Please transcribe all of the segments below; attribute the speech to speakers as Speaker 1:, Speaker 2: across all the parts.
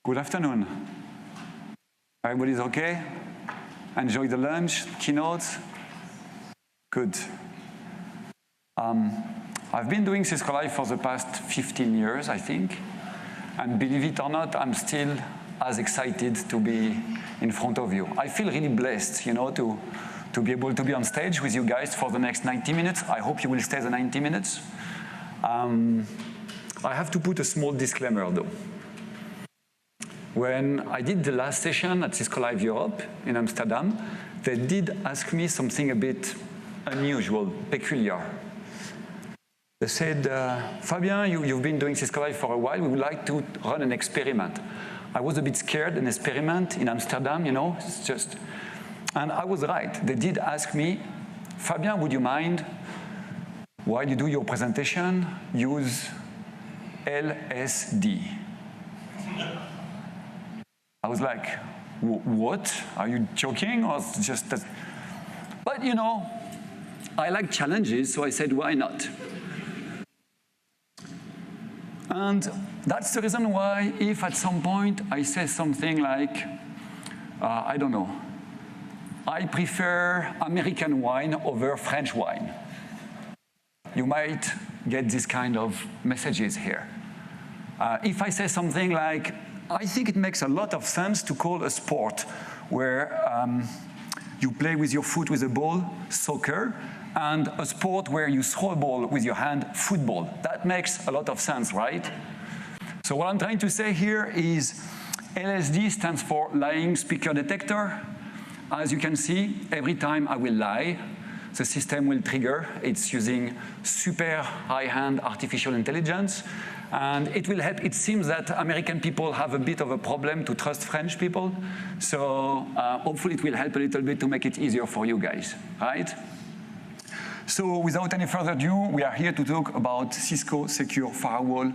Speaker 1: Good afternoon. Everybody's okay? Enjoy the lunch, keynotes? Good. I've been doing Cisco Live for the past 15 years, I think. And believe it or not, I'm still as excited to be in front of you. I feel really blessed, to be able to be on stage with you guys for the next 90 minutes. I hope you will stay the 90 minutes. I have to put a small disclaimer, though. When I did the last session at Cisco Live Europe in Amsterdam, they did ask me something a bit unusual, peculiar. They said, Fabien, you've been doing Cisco Live for a while. We would like to run an experiment. I was a bit scared, an experiment in Amsterdam, it's just... And I was right. They did ask me, Fabien, would you mind, while you do your presentation, use LSD? I was like, what? Are you joking? Or just that? But I like challenges, so I said, why not? And that's the reason why if at some point I say something like, I don't know, I prefer American wine over French wine, you might get this kind of messages here. If I say something like, I think it makes a lot of sense to call a sport where you play with your foot with a ball, soccer, and a sport where you throw a ball with your hand, football. That makes a lot of sense, right? So what I'm trying to say here is LSD stands for lying speaker detector. As you can see, every time I will lie, the system will trigger. It's using super high-end artificial intelligence. And it will help. It seems that American people have a bit of a problem to trust French people. So hopefully it will help a little bit to make it easier for you guys, right? So without any further ado, we are here to talk about Cisco Secure Firewall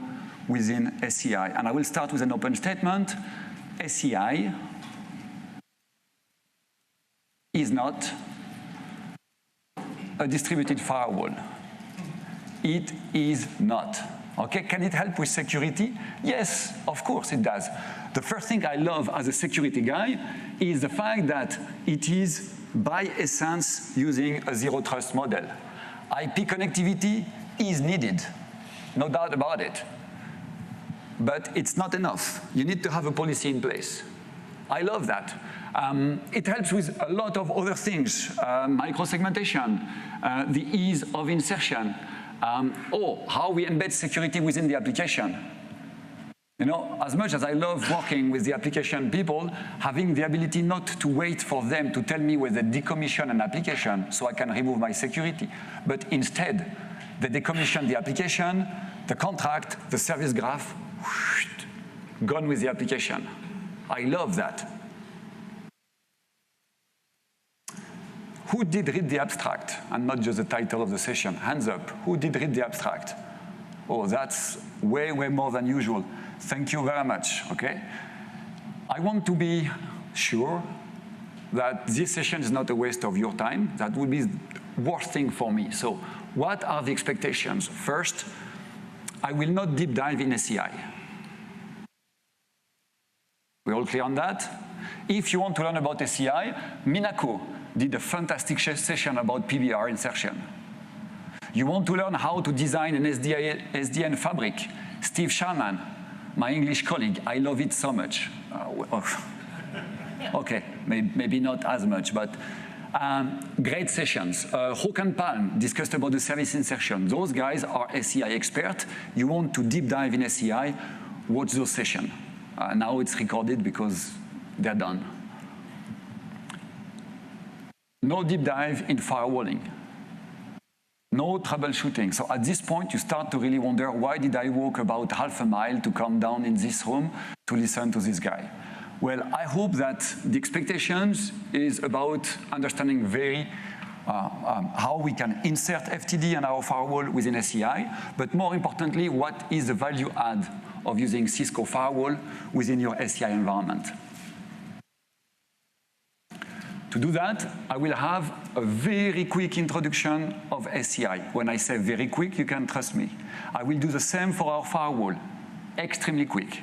Speaker 1: within ACI. And I will start with an open statement. ACI is not a distributed firewall. It is not. Okay, can it help with security? Yes, of course it does. The first thing I love as a security guy is the fact that it is, by essence, using a zero trust model. IP connectivity is needed, no doubt about it. But it's not enough. You need to have a policy in place. I love that. It helps with a lot of other things, micro-segmentation, the ease of insertion, or how we embed security within the application. As much as I love working with the application people, having the ability not to wait for them to tell me whether they decommission an application so I can remove my security, but instead, they decommission the application, the contract, the service graph, whoosh, gone with the application. I love that. Who did read the abstract and not just the title of the session? Hands up. Who did read the abstract? Oh, that's way, way more than usual. Thank you very much, okay? I want to be sure that this session is not a waste of your time. That would be the worst thing for me. So what are the expectations? First, I will not deep dive in ACI. We're all clear on that? If you want to learn about ACI, Minako did a fantastic session about PBR insertion. You want to learn how to design an SDN fabric. Steve Sharman, my English colleague, I love it so much. Okay, maybe not as much, but great sessions. Håkan Palm discussed about the service insertion. Those guys are ACI experts. You want to deep dive in ACI, watch those sessions. Now it's recorded because they're done. No deep dive in firewalling. No troubleshooting. So at this point, you start to really wonder, why did I walk about half a mile to come down in this room to listen to this guy? Well, I hope that the expectations is about understanding very how we can insert FTD and our firewall within ACI, but more importantly, what is the value add of using Cisco Firewall within your ACI environment. To do that, I will have a very quick introduction of ACI. When I say very quick, you can trust me. I will do the same for our firewall, extremely quick.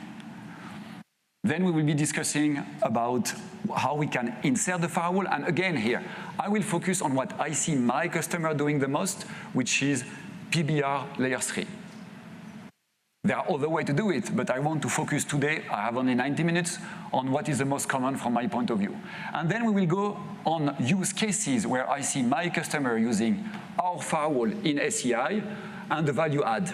Speaker 1: Then we will be discussing about how we can insert the firewall. And again here, I will focus on what I see my customer doing the most, which is PBR layer 3. There are other ways to do it, but I want to focus today, I have only 90 minutes, on what is the most common from my point of view. And then we will go on use cases where I see my customer using our firewall in ACI and the value add.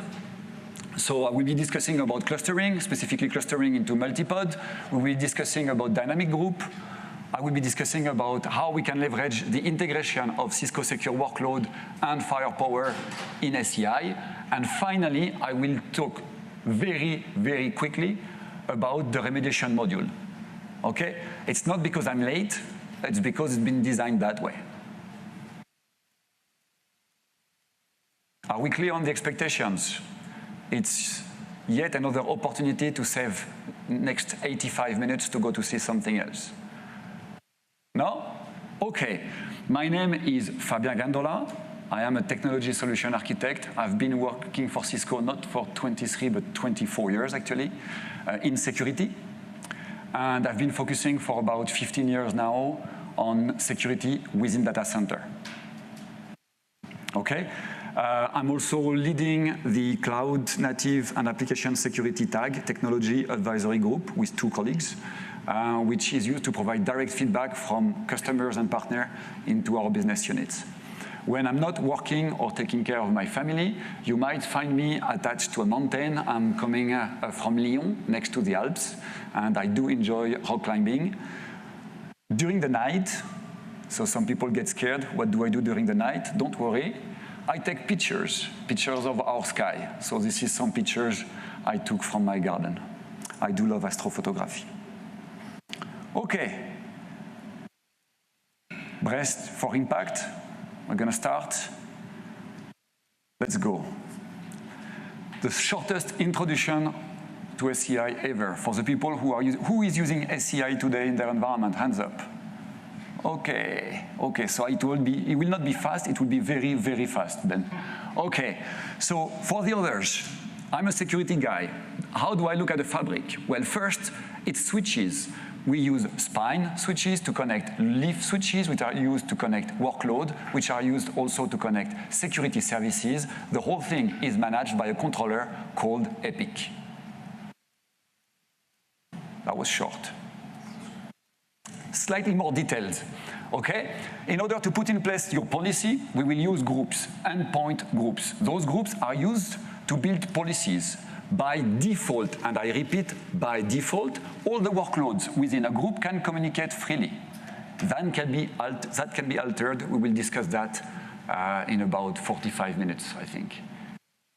Speaker 1: So I will be discussing about clustering, specifically clustering into multipod. We will be discussing about dynamic group. I will be discussing about how we can leverage the integration of Cisco Secure Workload and Firepower in ACI. And finally, I will talk very, very quickly about the remediation module. Okay? It's not because I'm late, it's because it's been designed that way. Are we clear on the expectations? It's yet another opportunity to save next 85 minutes to go to see something else. No? Okay. My name is Fabien Gandola. I am a technology solution architect. I've been working for Cisco not for 23, but 24 years actually, in security. And I've been focusing for about 15 years now on security within data center. Okay? I'm also leading the Cloud Native and Application Security Tag Technology Advisory Group with 2 colleagues, which is used to provide direct feedback from customers and partners into our business units. When I'm not working or taking care of my family, you might find me attached to a mountain. I'm coming from Lyon, next to the Alps, and I do enjoy rock climbing. During the night, so some people get scared, what do I do during the night? Don't worry, I take pictures of our sky. So this is some pictures I took from my garden. I do love astrophotography. Okay, Brest for impact. We're going to start. Let's go. The shortest introduction to ACI ever for the people who is using ACI today in their environment. Hands up. Okay. So it will not be fast. It will be very, very fast then. Okay. So for the others, I'm a security guy. How do I look at the fabric? Well, first, it's switches. We use spine switches to connect leaf switches, which are used to connect workload, which are used also to connect security services. The whole thing is managed by a controller called EPIC. That was short. Slightly more detailed, okay? In order to put in place your policy, we will use groups, endpoint groups. Those groups are used to build policies. By default, and I repeat, by default, all the workloads within a group can communicate freely. That can be altered. We will discuss that in about 45 minutes, I think.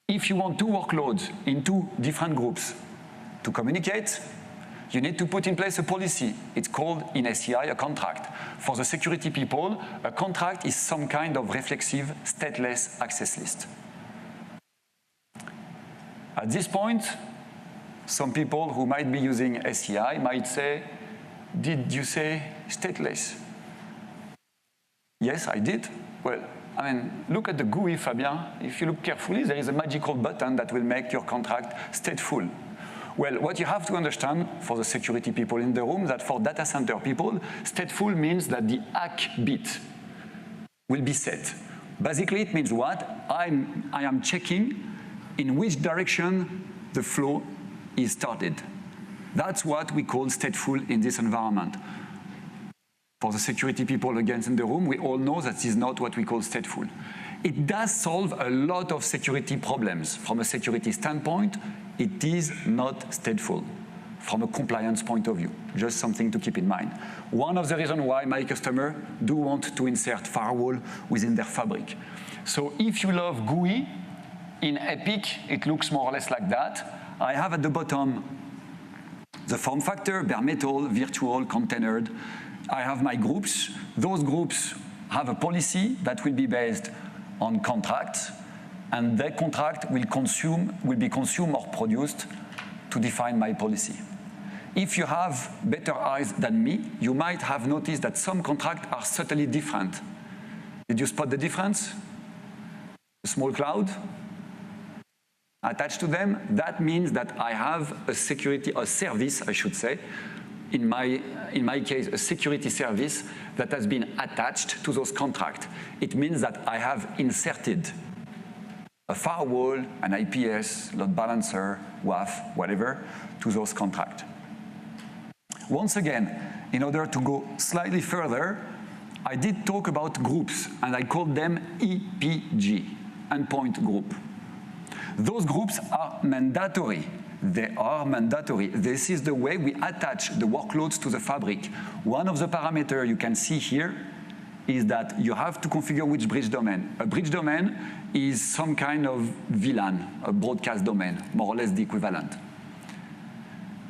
Speaker 1: If you want 2 workloads in 2 different groups to communicate, you need to put in place a policy. It's called, in ACI, a contract. For the security people, a contract is some kind of reflexive, stateless access list. At this point, some people who might be using ACI might say, did you say stateless? Yes, I did. Well, I mean, look at the GUI, Fabien. If you look carefully, there is a magical button that will make your contract stateful. Well, what you have to understand for the security people in the room, that for data center people, stateful means that the ACK bit will be set. Basically, it means what? I am checking in which direction the flow is started. That's what we call stateful in this environment. For the security people again in the room, we all know that this is not what we call stateful. It does solve a lot of security problems. From a security standpoint, it is not stateful from a compliance point of view. Just something to keep in mind. One of the reasons why my customers do want to insert firewall within their fabric. So if you love GUI, in EPIC, it looks more or less like that. I have at the bottom the form factor, bare metal, virtual, containerd. I have my groups. Those groups have a policy that will be based on contracts, and that contract will be consumed or produced to define my policy. If you have better eyes than me, you might have noticed that some contracts are subtly different. Did you spot the difference? A small cloud? attached to them, that means that I have a service, I should say, in my case, a security service that has been attached to those contracts. It means that I have inserted a firewall, an IPS, load balancer, WAF, whatever, to those contracts. Once again, in order to go slightly further, I did talk about groups, and I called them EPG, endpoint group. Those groups are mandatory. They are mandatory. This is the way we attach the workloads to the fabric. One of the parameters you can see here is that you have to configure which bridge domain. A bridge domain is some kind of VLAN, a broadcast domain, more or less the equivalent.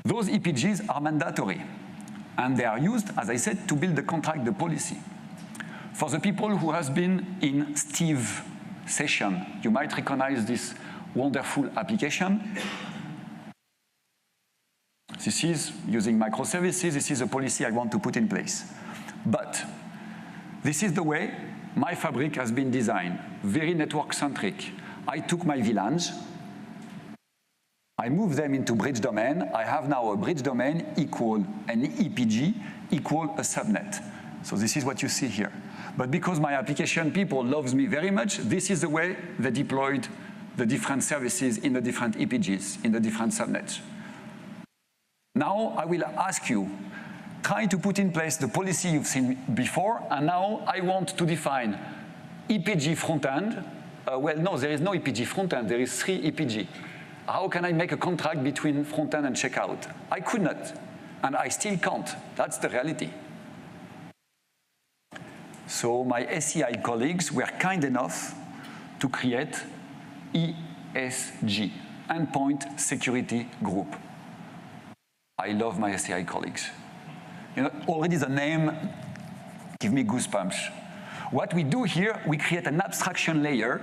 Speaker 1: Those EPGs are mandatory, and they are used, as I said, to build the contract, the policy. For the people who has been in Steve's session, you might recognize this wonderful application. This is using microservices. This is a policy I want to put in place. But this is the way my fabric has been designed, very network-centric. I took my VLANs, I moved them into bridge domain. I have now a bridge domain equal an EPG equal a subnet. So this is what you see here. But because my application people loves me very much, this is the way they deployed the different services in the different EPGs, in the different subnets. Now I will ask you, try to put in place the policy you've seen before, and now I want to define EPG front-end. Well, no, there is no EPG front-end, there is 3 EPG. How can I make a contract between front-end and checkout? I could not, and I still can't. That's the reality. So my ACI colleagues were kind enough to create ESG, Endpoint Security Group. I love my ACI colleagues. You know, already the name gives me goosebumps. What we do here, we create an abstraction layer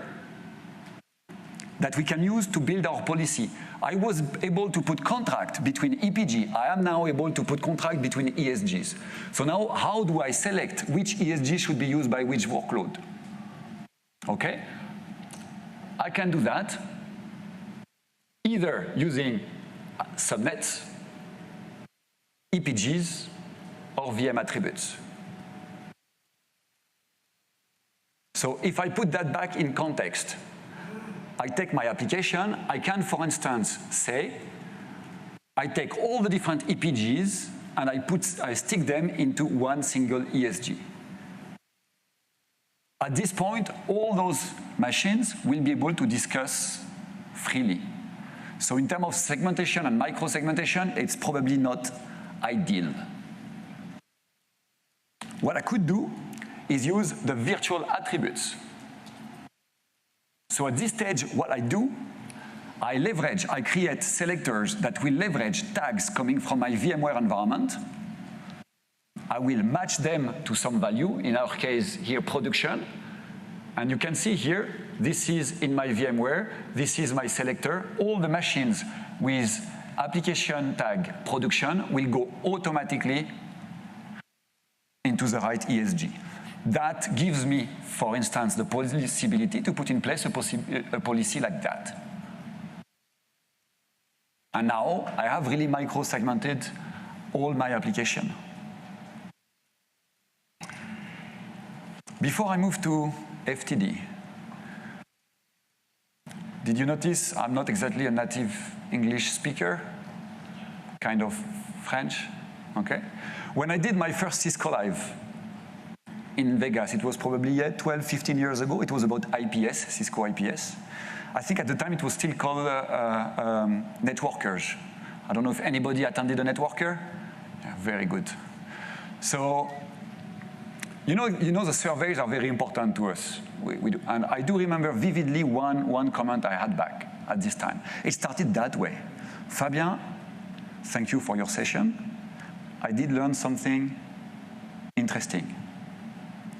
Speaker 1: that we can use to build our policy. I was able to put contract between EPG. I am now able to put contract between ESGs. So now, how do I select which ESG should be used by which workload? Okay? I can do that either using subnets, EPGs, or VM attributes. So if I put that back in context, I take my application, I can, for instance, say, I take all the different EPGs and I stick them into one single ESG. At this point, all those machines will be able to discuss freely. So in terms of segmentation and micro-segmentation, it's probably not ideal. What I could do is use the virtual attributes. So at this stage, what I do, I create selectors that will leverage tags coming from my VMware environment. I will match them to some value, in our case here, production. And you can see here, this is in my VMware, this is my selector. All the machines with application tag production will go automatically into the right ESG. That gives me, for instance, the possibility to put in place a policy like that. And now I have really micro-segmented all my application. Before I move to FTD, did you notice I'm not exactly a native English speaker? Kind of French, okay? When I did my first Cisco Live in Vegas, it was probably 12, 15 years ago. It was about IPS, Cisco IPS. I think at the time it was still called networkers. I don't know if anybody attended a networker. Yeah, very good. So, you know the surveys are very important to us. And I do remember vividly one comment I had back at this time. It started that way. Fabien, thank you for your session. I did learn something interesting.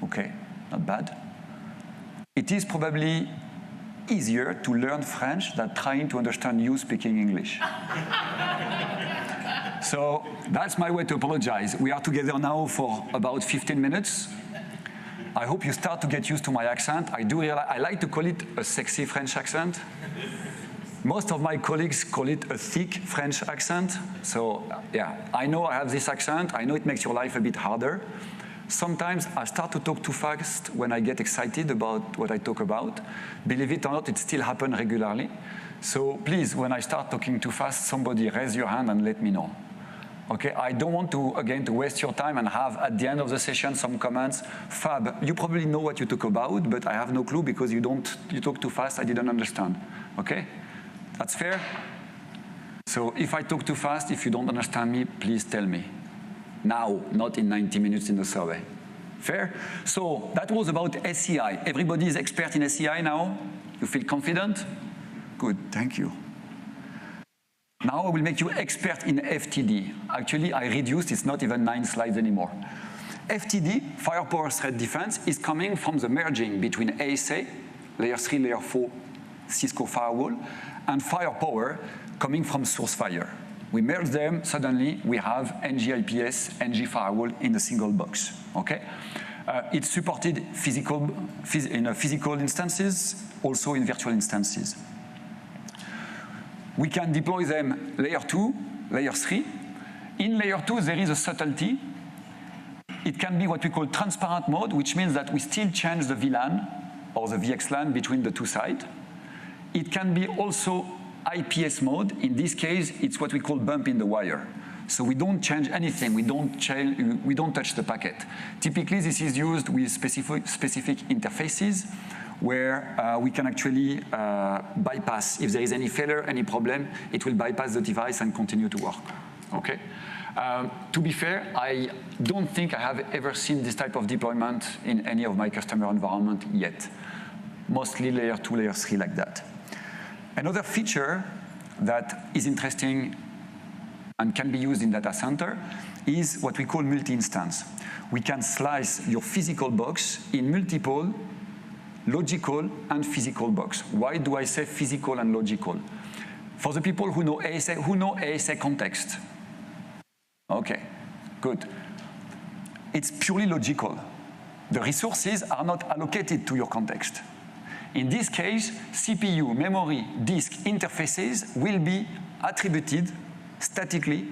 Speaker 1: Okay, not bad. It is probably easier to learn French than trying to understand you speaking English. So that's my way to apologize. We are together now for about 15 minutes. I hope you start to get used to my accent. I like to call it a sexy French accent. Most of my colleagues call it a thick French accent. So yeah, I know I have this accent. I know it makes your life a bit harder. Sometimes I start to talk too fast when I get excited about what I talk about. Believe it or not, it still happens regularly. So please, when I start talking too fast, somebody raise your hand and let me know. Okay, I don't want to, again, to waste your time and have at the end of the session some comments. Fab, you probably know what you talk about, but I have no clue because you talk too fast, I didn't understand. Okay? That's fair? So if I talk too fast, if you don't understand me, please tell me. Now, not in 90 minutes in the survey. Fair? So that was about ACI. Everybody is expert in ACI now? You feel confident? Good, thank you. Now I will make you expert in FTD. Actually, I reduced, it's not even 9 slides anymore. FTD, Firepower Threat Defense, is coming from the merging between ASA, layer 3, layer 4, Cisco Firewall, and Firepower coming from SourceFire. We merge them, suddenly we have NG-IPS, NG Firewall in a single box, okay? It's supported in physical instances, also in virtual instances. We can deploy them layer 2, layer 3. In layer 2, there is a subtlety. It can be what we call transparent mode, which means that we still change the VLAN or the VXLAN between the two sides. It can be also IPS mode. In this case, it's what we call bump in the wire. So we don't change anything. We don't touch the packet. Typically, this is used with specific interfaces where we can actually bypass. If there is any failure, any problem, it will bypass the device and continue to work. Okay? To be fair, I don't think I have ever seen this type of deployment in any of my customer environment yet. Mostly layer 2, layer 3 like that. Another feature that is interesting and can be used in data center is what we call multi-instance. We can slice your physical box in multiple logical and physical box. Why do I say physical and logical? For the people who know ASA context. Okay, good. It's purely logical. The resources are not allocated to your context. In this case, CPU, memory, disk, interfaces will be attributed statically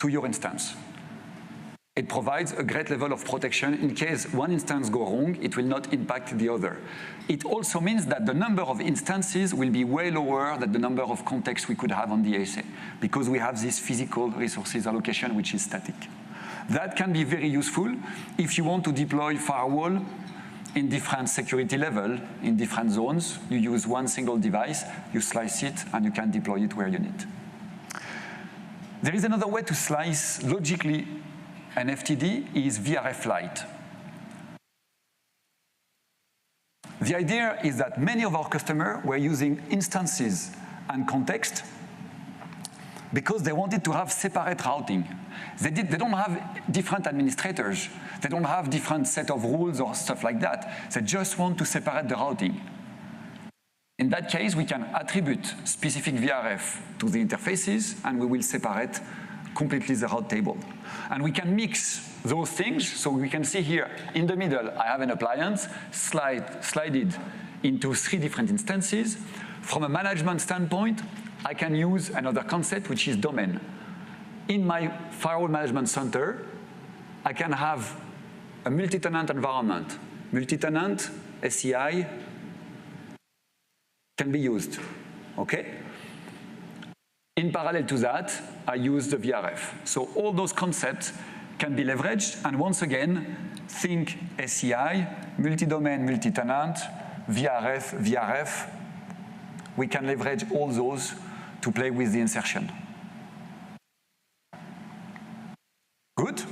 Speaker 1: to your instance. It provides a great level of protection. In case one instance goes wrong, it will not impact the other. It also means that the number of instances will be way lower than the number of contexts we could have on the ASA, because we have this physical resources allocation, which is static. That can be very useful if you want to deploy firewall in different security level, in different zones. You use one single device, you slice it, and you can deploy it where you need. There is another way to slice logically an FTD is VRF Lite. The idea is that many of our customers were using instances and context because they wanted to have separate routing. They don't have different administrators. They don't have different set of rules or stuff like that. They just want to separate the routing. In that case, we can attribute specific VRF to the interfaces, and we will separate completely the route table. And we can mix those things. So we can see here in the middle, I have an appliance slided into 3 different instances. From a management standpoint, I can use another concept, which is domain. In my firewall management center, I can have a multi-tenant environment. Multi-tenant, ACI can be used, okay? In parallel to that, I use the VRF. So all those concepts can be leveraged, and once again, think ACI, multi-domain, multi-tenant, VRF. We can leverage all those to play with the insertion. Good?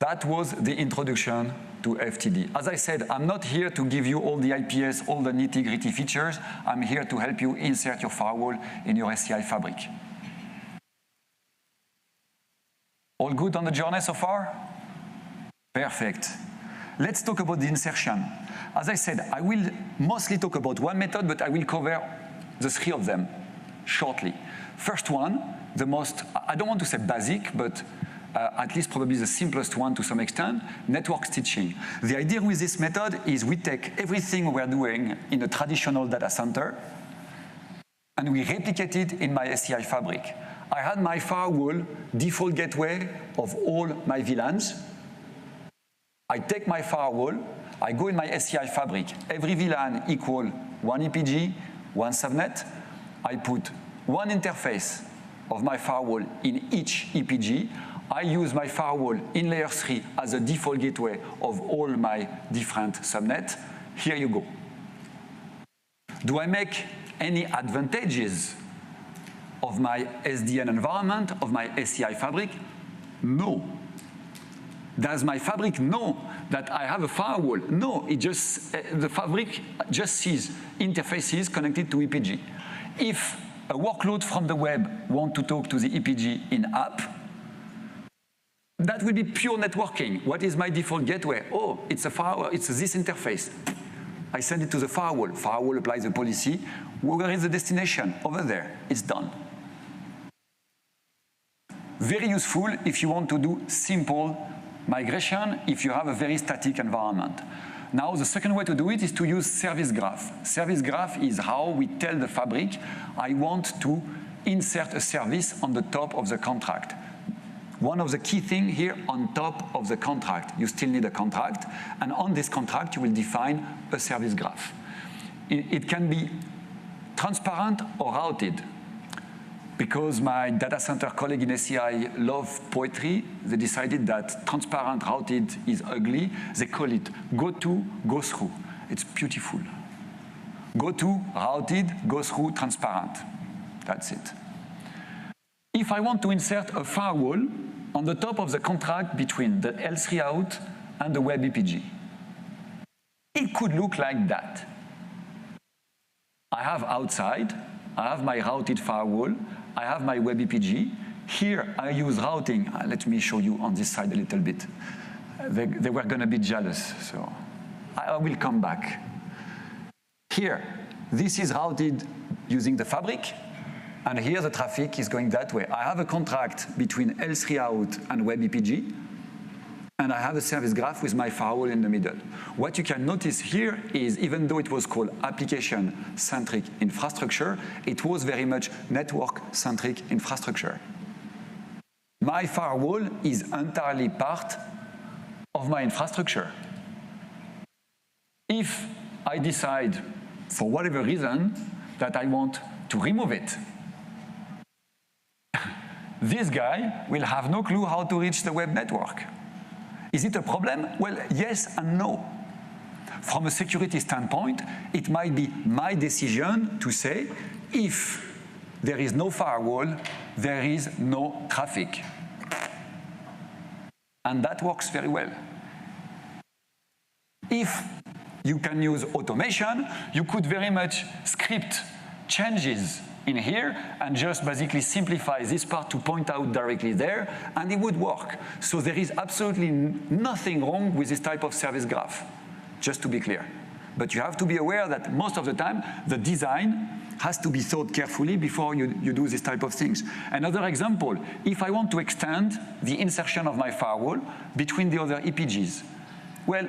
Speaker 1: That was the introduction to FTD. As I said, I'm not here to give you all the IPS, all the nitty-gritty features. I'm here to help you insert your firewall in your ACI fabric. All good on the journey so far? Perfect. Let's talk about the insertion. As I said, I will mostly talk about one method, but I will cover the 3 of them shortly. First one, the most, I don't want to say basic, but at least probably the simplest one to some extent, network stitching. The idea with this method is we take everything we're doing in a traditional data center and we replicate it in my ACI fabric. I had my firewall default gateway of all my VLANs. I take my firewall, I go in my ACI fabric. Every VLAN equal one EPG, one subnet. I put one interface of my firewall in each EPG. I use my firewall in layer 3 as a default gateway of all my different subnets. Here you go. Do I make any advantages of my SDN environment, of my ACI fabric? No. Does my fabric know that I have a firewall? No, the fabric just sees interfaces connected to EPG. If a workload from the web wants to talk to the EPG in app, that will be pure networking. What is my default gateway? Oh, it's a firewall, it's this interface. I send it to the firewall. Firewall applies the policy. Where is the destination? Over there. It's done. Very useful if you want to do simple migration, if you have a very static environment. Now, the second way to do it is to use service graph. Service graph is how we tell the fabric, I want to insert a service on the top of the contract. One of the key things here, on top of the contract, you still need a contract, and on this contract, you will define a service graph. It can be transparent or routed. Because my data center colleague in ACI love poetry, they decided that transparent routed is ugly. They call it go to, go through. It's beautiful. Go to, routed, go through, transparent. That's it. If I want to insert a firewall on the top of the contract between the L3 out and the web EPG, it could look like that. I have outside, I have my routed firewall, I have my web EPG. Here I use routing. Let me show you on this side a little bit. They were going to be jealous, so I will come back. Here, this is routed using the fabric, and here the traffic is going that way. I have a contract between L3 out and web EPG, and I have a service graph with my firewall in the middle. What you can notice here is, even though it was called application-centric infrastructure, it was very much network-centric infrastructure. My firewall is entirely part of my infrastructure. If I decide, for whatever reason, that I want to remove it, this guy will have no clue how to reach the web network. Is it a problem? Well, yes and no. From a security standpoint, it might be my decision to say, if there is no firewall, there is no traffic. And that works very well. If you can use automation, you could very much script changes in here and just basically simplify this part to point out directly there, and it would work. So there is absolutely nothing wrong with this type of service graph, just to be clear. But you have to be aware that most of the time, the design has to be thought carefully before you do this type of things. Another example, if I want to extend the insertion of my firewall between the other EPGs, well,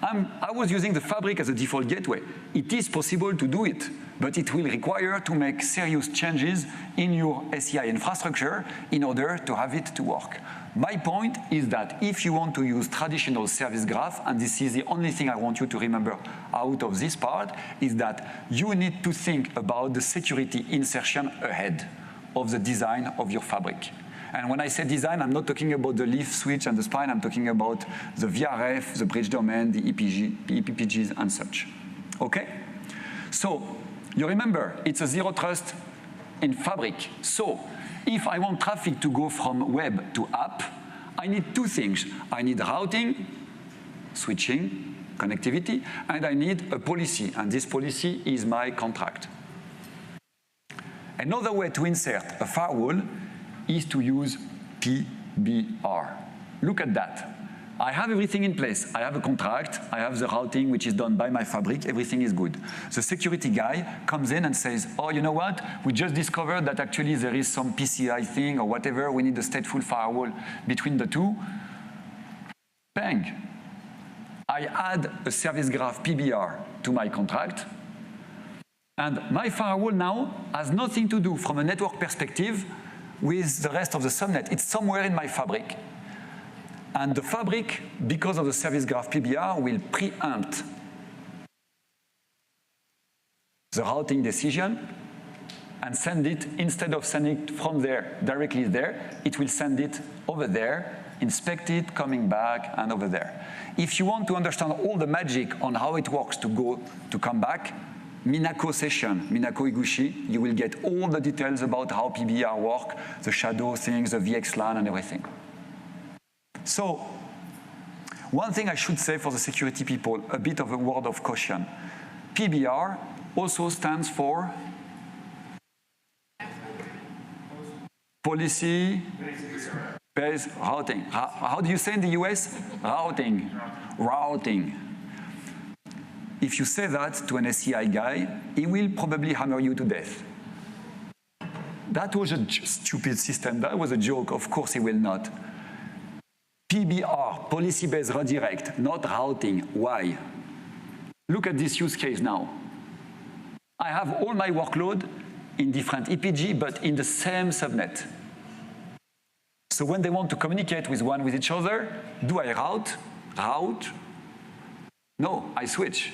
Speaker 1: I was using the fabric as a default gateway. It is possible to do it, but it will require to make serious changes in your ACI infrastructure in order to have it to work. My point is that if you want to use traditional service graph, and this is the only thing I want you to remember out of this part, is that you need to think about the security insertion ahead of the design of your fabric. And when I say design, I'm not talking about the leaf switch and the spine, I'm talking about the VRF, the bridge domain, the EPGs and such. Okay? So, you remember, it's a zero trust in fabric. So, if I want traffic to go from web to app, I need two things. I need routing, switching, connectivity, and I need a policy, and this policy is my contract. Another way to insert a firewall is to use PBR. Look at that. I have everything in place. I have a contract. I have the routing, which is done by my fabric. Everything is good. The security guy comes in and says, oh, you know what? We just discovered that actually there is some PCI thing or whatever. We need a stateful firewall between the two. Bang. I add a service graph PBR to my contract. And my firewall now has nothing to do from a network perspective with the rest of the subnet. It's somewhere in my fabric. And the fabric, because of the service graph PBR, will preempt the routing decision and send it, instead of sending it from there, directly there, it will send it over there, inspect it, coming back, and over there. If you want to understand all the magic on how it works to come back, Minako session, Minako Iguchi, you will get all the details about how PBR work, the shadow things, the VXLAN, and everything. So, one thing I should say for the security people, a bit of a word of caution. PBR also stands for Policy-Based Routing. How do you say in the US? Routing. Routing. If you say that to an ACI guy, he will probably hammer you to death. That was a stupid system. That was a joke. Of course he will not. PBR, policy-based redirect, not routing. Why? Look at this use case now. I have all my workload in different EPG, but in the same subnet. So when they want to communicate with each other, do I route? Route? No, I switch.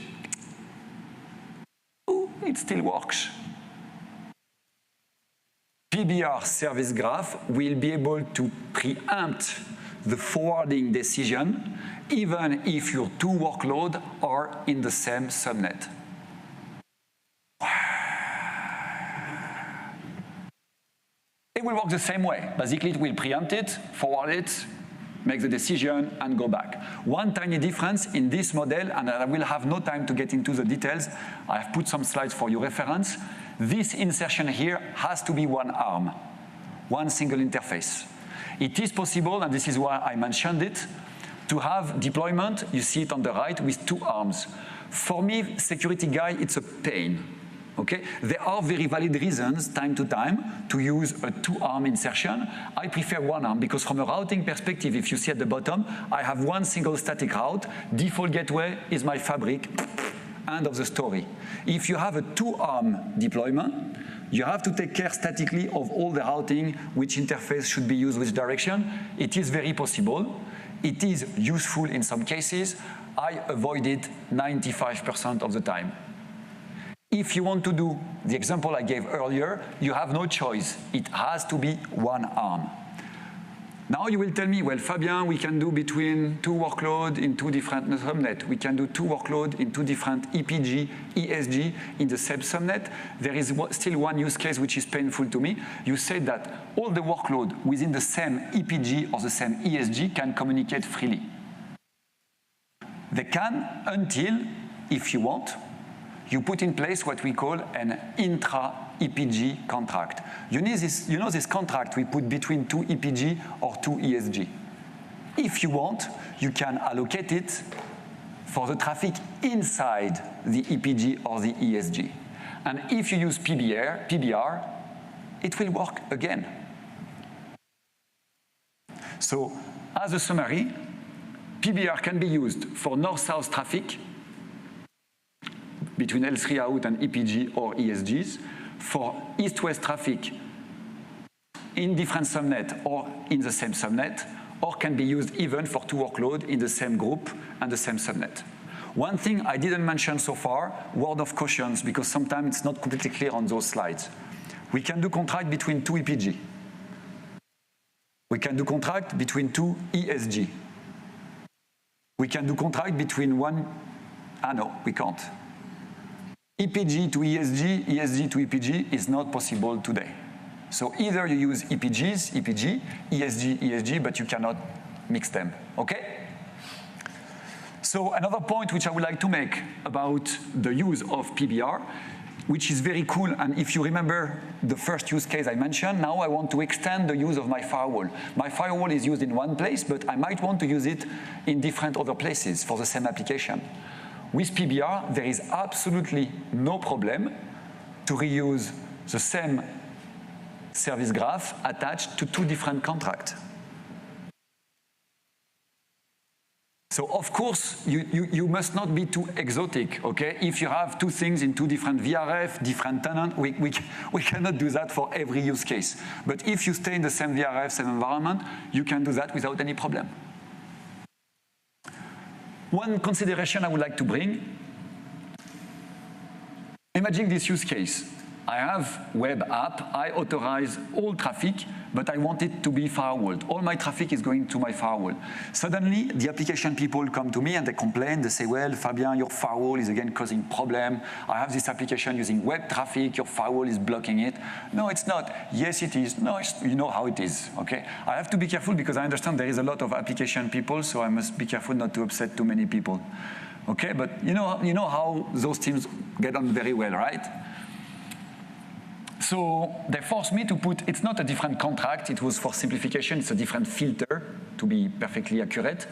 Speaker 1: Oh, it still works. PBR service graph will be able to preempt the forwarding decision, even if your two workloads are in the same subnet. It will work the same way. Basically, it will preempt it, forward it, make the decision, and go back. One tiny difference in this model, and I will have no time to get into the details. I have put some slides for your reference. This insertion here has to be one arm, one single interface. It is possible, and this is why I mentioned it, to have deployment, you see it on the right, with two arms. For me, security guy, it's a pain. Okay? There are very valid reasons, time to time, to use a two-arm insertion. I prefer one arm, because from a routing perspective, if you see at the bottom, I have one single static route. Default gateway is my fabric. End of the story. If you have a two-arm deployment, you have to take care statically of all the routing, which interface should be used, which direction. It is very possible. It is useful in some cases. I avoid it 95% of the time. If you want to do the example I gave earlier, you have no choice. It has to be one arm. Now you will tell me, well, Fabien, we can do between two workloads in two different subnets. We can do two workloads in two different EPG, ESG in the same subnet. There is still one use case which is painful to me. You said that all the workload within the same EPG or the same ESG can communicate freely. They can until, if you want, you put in place what we call an intra-EPG contract. You know this contract we put between two EPG or two ESG. If you want, you can allocate it for the traffic inside the EPG or the ESG. And if you use PBR, it will work again. So, as a summary, PBR can be used for north-south traffic between L3 out and EPG or ESGs, for east-west traffic in different subnet or in the same subnet, or can be used even for two workloads in the same group and the same subnet. One thing I didn't mention so far, word of cautions, because sometimes it's not completely clear on those slides. We can do contract between two EPG. We can do contract between two ESG. We can do contract between one, no, we can't. EPG to ESG, ESG to EPG is not possible today. So either you use EPGs, EPG, ESG, ESG, but you cannot mix them, okay? So another point which I would like to make about the use of PBR, which is very cool. And if you remember the first use case I mentioned, now I want to extend the use of my firewall. My firewall is used in one place, but I might want to use it in different other places for the same application. With PBR, there is absolutely no problem to reuse the same service graph attached to two different contracts. So of course, you must not be too exotic, okay? If you have two things in two different VRF, different tenant, we cannot do that for every use case. But if you stay in the same VRF, same environment, you can do that without any problem. One consideration I would like to bring, imagine this use case. I have web app, I authorize all traffic, but I want it to be firewalled. All my traffic is going to my firewall. Suddenly, the application people come to me and they complain. They say, well, Fabien, your firewall is again causing problem. I have this application using web traffic. Your firewall is blocking it. No, it's not. Yes, it is. No, you know how it is, okay? I have to be careful because I understand there is a lot of application people, so I must be careful not to upset too many people. Okay, but you know how those teams get on very well, right? So they forced me to put, it's not a different contract, it was for simplification, it's a different filter to be perfectly accurate.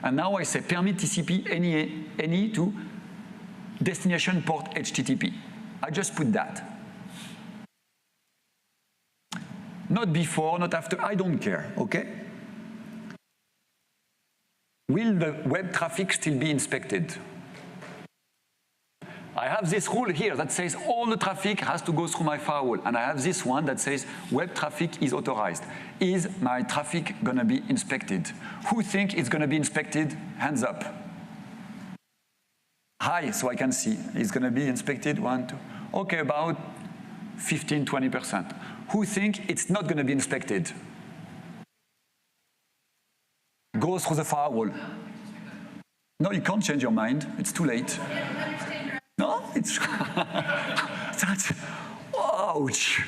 Speaker 1: And now I say permit TCP any to destination port HTTP. I just put that. Not before, not after, I don't care, okay? Will the web traffic still be inspected? I have this rule here that says all the traffic has to go through my firewall, and I have this one that says web traffic is authorized. Is my traffic going to be inspected? Who think it's going to be inspected? Hands up. High, so I can see. It's going to be inspected, 1, 2. Okay, about 15, 20%. Who think it's not going to be inspected? Go through the firewall. No, you can't change your mind. It's too late. No, it's that's ouch.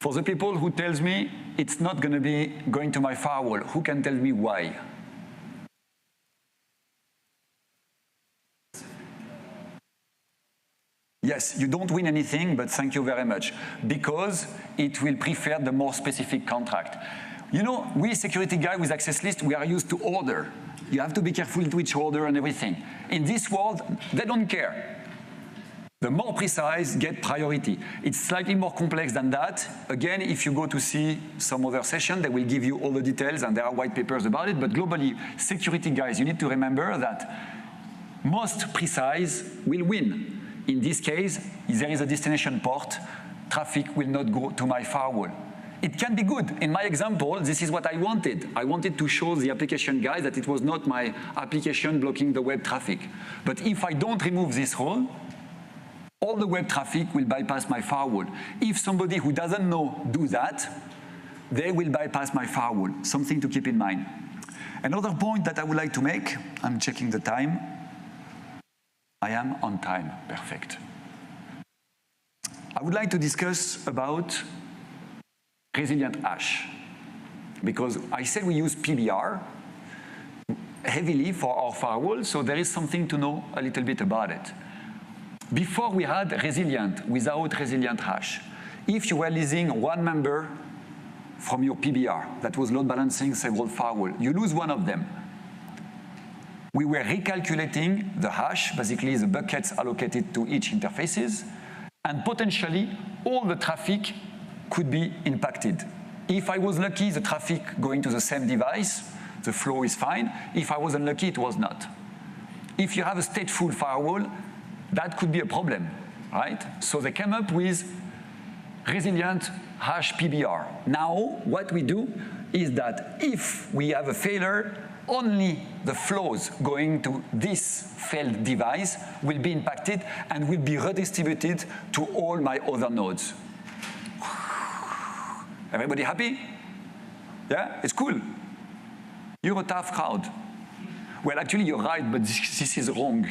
Speaker 1: For the people who tells me it's not going to be going to my firewall, who can tell me why? Yes, you don't win anything, but thank you very much, because it will prefer the more specific contract. You know, we security guys with access list, we are used to order. You have to be careful to which order and everything. In this world, they don't care. The more precise get priority. It's slightly more complex than that. Again, if you go to see some other session, they will give you all the details and there are white papers about it. But globally, security guys, you need to remember that most precise will win. In this case, if there is a destination port, traffic will not go to my firewall. It can be good. In my example, this is what I wanted. I wanted to show the application guys that it was not my application blocking the web traffic. But if I don't remove this rule, all the web traffic will bypass my firewall. If somebody who doesn't know do that, they will bypass my firewall. Something to keep in mind. Another point that I would like to make, I'm checking the time. I am on time, perfect. I would like to discuss about resilient hash, because I said we use PBR heavily for our firewall, so there is something to know a little bit about it. Before we had resilient, without resilient hash. If you were losing one member from your PBR that was load balancing several firewalls, you lose one of them. We were recalculating the hash, basically the buckets allocated to each interfaces, and potentially all the traffic could be impacted. If I was lucky, the traffic going to the same device, the flow is fine. If I was unlucky, it was not. If you have a stateful firewall, that could be a problem, right? So they came up with resilient hash PBR. Now, what we do is that if we have a failure, only the flows going to this failed device will be impacted and will be redistributed to all my other nodes. Everybody happy? Yeah, it's cool. You're a tough crowd. Well, actually, you're right, but this is wrong.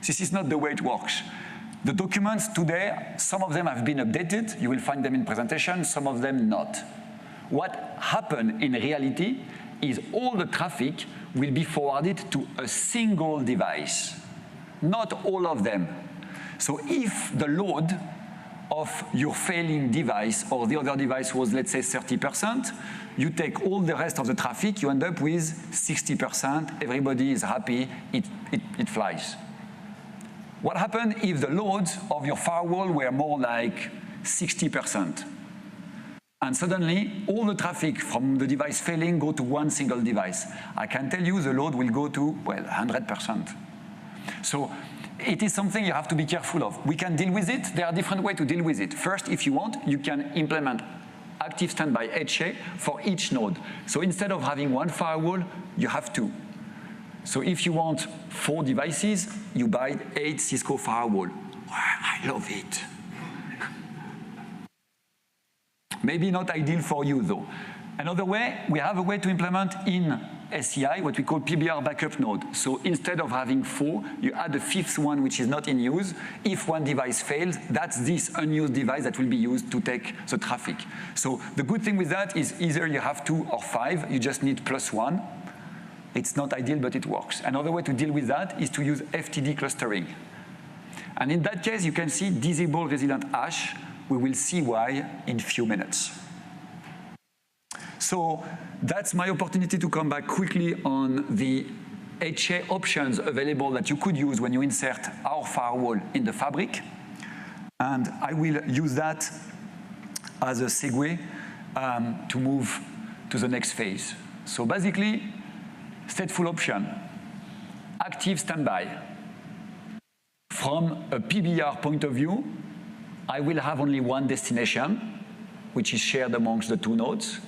Speaker 1: This is not the way it works. The documents today, some of them have been updated. You will find them in presentation, some of them not. What happened in reality is all the traffic will be forwarded to a single device. not all of them. So if the load of your failing device or the other device was, let's say, 30%, you take all the rest of the traffic, you end up with 60%, everybody is happy, it flies. What happened if the loads of your firewall were more like 60%? And suddenly, all the traffic from the device failing go to one single device. I can tell you the load will go to, well, 100%. So it is something you have to be careful of. We can deal with it. There are different ways to deal with it. First, if you want, you can implement active standby HA for each node. So instead of having one firewall, you have two. So if you want 4 devices, you buy 8 Cisco firewall. I love it. Maybe not ideal for you, though. Another way, we have a way to implement in ACI what we call PBR backup node. So instead of having 4, you add a 5th one which is not in use. If one device fails, that's this unused device that will be used to take the traffic. So the good thing with that is either you have 2 or 5, you just need +1. It's not ideal, but it works. Another way to deal with that is to use FTD clustering. And in that case, you can see disable resilient hash. We will see why in a few minutes. So that's my opportunity to come back quickly on the HA options available that you could use when you insert our firewall in the fabric. And I will use that as a segue to move to the next phase. So basically, stateful option, active standby. From a PBR point of view, I will have only one destination, which is shared amongst the 2 nodes.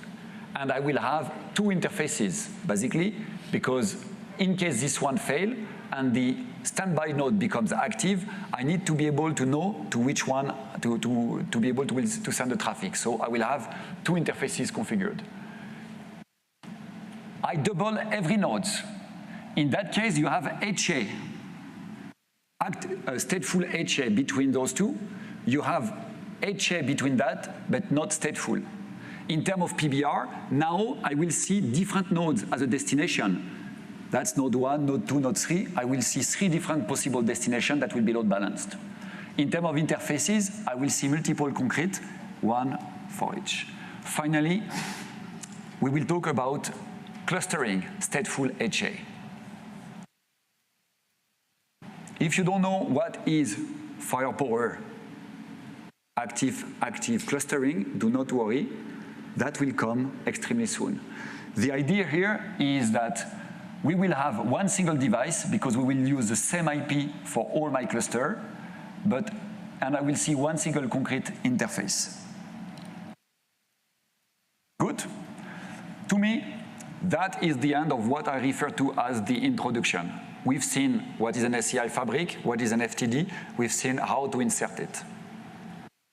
Speaker 1: And I will have 2 interfaces, basically, because in case this one fails and the standby node becomes active, I need to be able to know to which one to be able to send the traffic. So I will have 2 interfaces configured. I double every node. In that case, you have HA, stateful HA between those 2. You have HA between that, but not stateful. In terms of PBR, now I will see different nodes as a destination. That's node 1, node 2, node 3. I will see 3 different possible destinations that will be load balanced. In terms of interfaces, I will see multiple concrete, 1 for each. Finally, we will talk about clustering stateful HA. If you don't know what is firepower active clustering, do not worry. That will come extremely soon. The idea here is that we will have one single device because we will use the same IP for all my cluster, and I will see one single concrete interface. Good? To me, that is the end of what I refer to as the introduction. We've seen what is an ACI fabric, what is an FTD, we've seen how to insert it.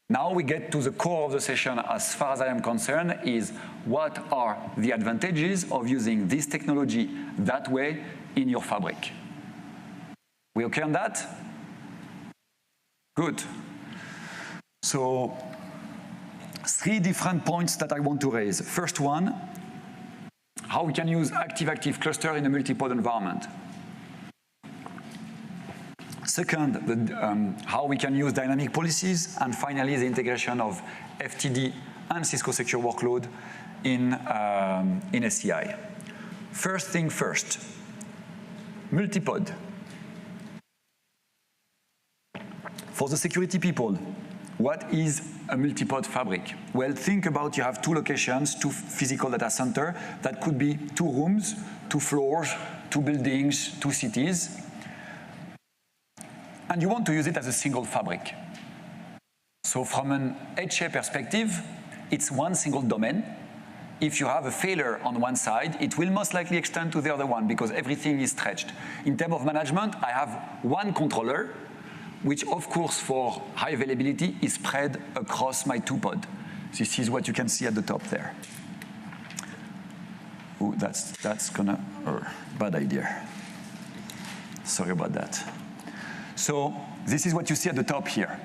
Speaker 1: Now we get to the core of the session as far as I am concerned, is what are the advantages of using this technology that way in your fabric. We okay on that? Good. So 3 different points that I want to raise. First one, how we can use active-active cluster in a multi-pod environment. Second, how we can use dynamic policies. And finally, the integration of FTD and Cisco Secure Workload in ACI. First thing first, multi-pod. For the security people, what is a multi-pod fabric? Well, think about you have 2 locations, 2 physical data centers. That could be 2 rooms, 2 floors, 2 buildings, 2 cities. And you want to use it as a single fabric. So from an HA perspective, it's one single domain. If you have a failure on one side, it will most likely extend to the other one because everything is stretched. In terms of management, I have one controller, which of course for high availability is spread across my 2 pods. This is what you can see at the top there. Oh, that's gonna, bad idea. Sorry about that. So this is what you see at the top here.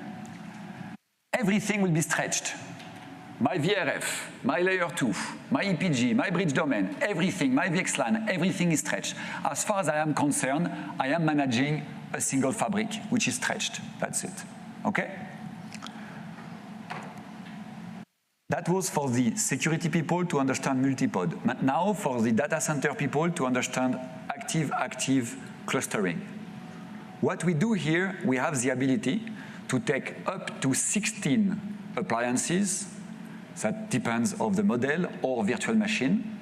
Speaker 1: Everything will be stretched. My VRF, my layer 2, my EPG, my bridge domain, everything, my VXLAN, everything is stretched. As far as I am concerned, I am managing a single fabric, which is stretched. That's it. Okay? That was for the security people to understand multipod. Now for the data center people to understand active-active clustering. What we do here, we have the ability to take up to 16 appliances, that depends on the model or virtual machine,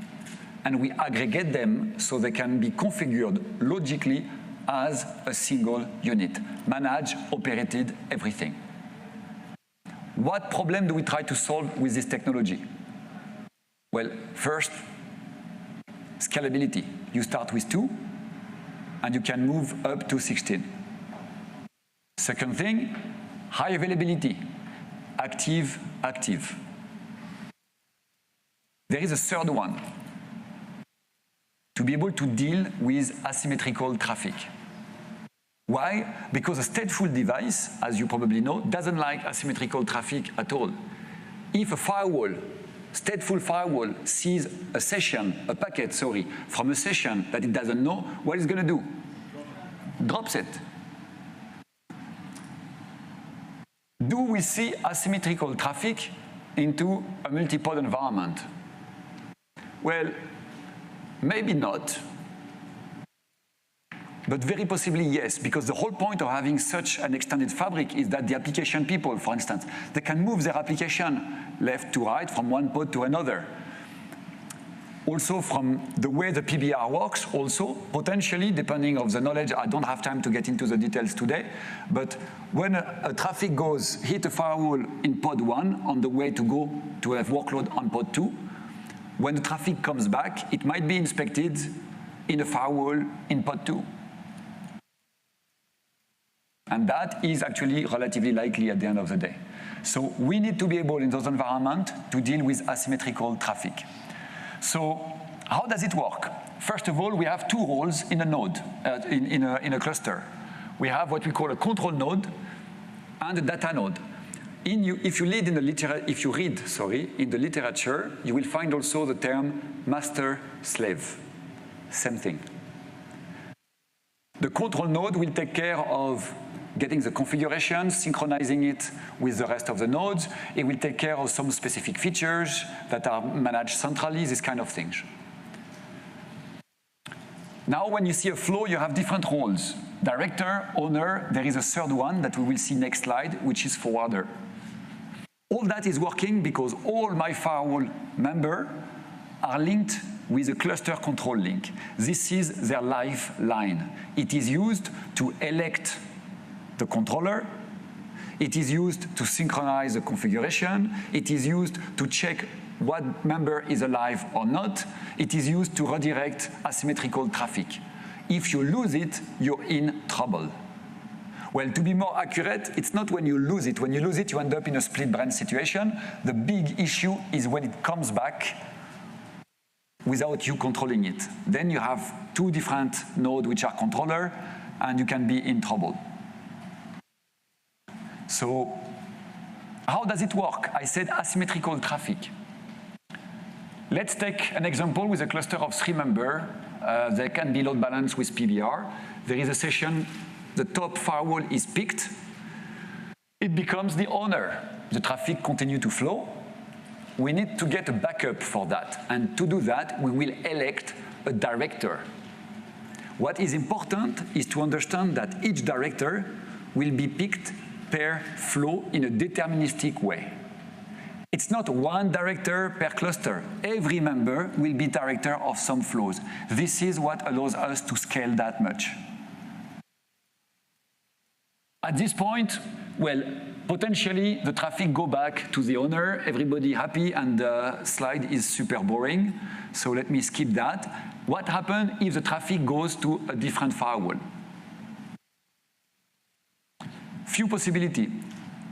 Speaker 1: and we aggregate them so they can be configured logically as a single unit, manage, operated, everything. What problem do we try to solve with this technology? Well, first, scalability. You start with 2, and you can move up to 16. Second thing, high availability, active. There is a third one, to be able to deal with asymmetrical traffic. Why? Because a stateful device, as you probably know, doesn't like asymmetrical traffic at all. If a stateful firewall sees a packet, from a session that it doesn't know, what it's going to do? Drops it. Do we see asymmetrical traffic into a multipod environment? Well, maybe not. But very possibly yes, because the whole point of having such an extended fabric is that the application people, for instance, they can move their application left to right from one pod to another. Also from the way the PBR works, also potentially, depending on the knowledge, I don't have time to get into the details today, but when a traffic hit a firewall in pod 1 on the way to go to have workload on pod 2, when the traffic comes back, it might be inspected in a firewall in pod 2. And that is actually relatively likely at the end of the day. So we need to be able in those environments to deal with asymmetrical traffic. So how does it work? First of all, we have 2 roles in a node, in a cluster. We have what we call a control node and a data node. If you read in the literature, you will find also the term master-slave. Same thing. The control node will take care of getting the configuration, synchronizing it with the rest of the nodes. It will take care of some specific features that are managed centrally, this kind of things. Now, when you see a flow, you have different roles. Director, owner, there is a third one that we will see next slide, which is forwarder. All that is working because all my firewall members are linked with a cluster control link. This is their lifeline. It is used to elect the controller. It is used to synchronize the configuration. It is used to check what member is alive or not. It is used to redirect asymmetrical traffic. If you lose it, you're in trouble. Well, to be more accurate, it's not when you lose it. When you lose it, you end up in a split branch situation. The big issue is when it comes back without you controlling it. Then you have 2 different nodes which are controller, and you can be in trouble. So how does it work? I said asymmetrical traffic. Let's take an example with a cluster of 3 members. They can be load balanced with PBR. There is a session, the top firewall is picked. It becomes the owner. The traffic continues to flow. We need to get a backup for that. And to do that, we will elect a director. What is important is to understand that each director will be picked per flow in a deterministic way. It's not one director per cluster. Every member will be director of some flows. This is what allows us to scale that much. At this point, well, potentially the traffic go back to the owner, everybody happy, and the slide is super boring. So let me skip that. What happens if the traffic goes to a different firewall? Few possibilities.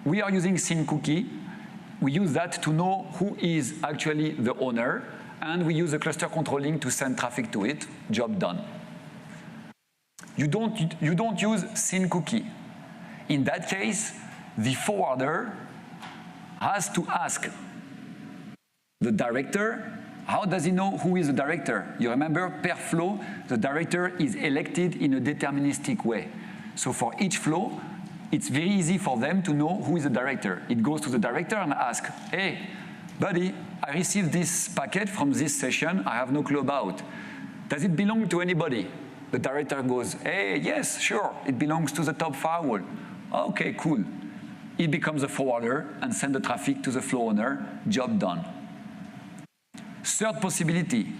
Speaker 1: We are using SYN cookie. We use that to know who is actually the owner, and we use a cluster controlling to send traffic to it. Job done. You don't use SYN cookie. In that case, the forwarder has to ask the director, how does he know who is the director? You remember, per flow, the director is elected in a deterministic way. So for each flow, it's very easy for them to know who is the director. It goes to the director and asks, hey, buddy, I received this packet from this session I have no clue about. Does it belong to anybody? The director goes, hey, yes, sure, it belongs to the top firewall. Okay, cool. It becomes a forwarder and sends the traffic to the flow owner, job done. Third possibility,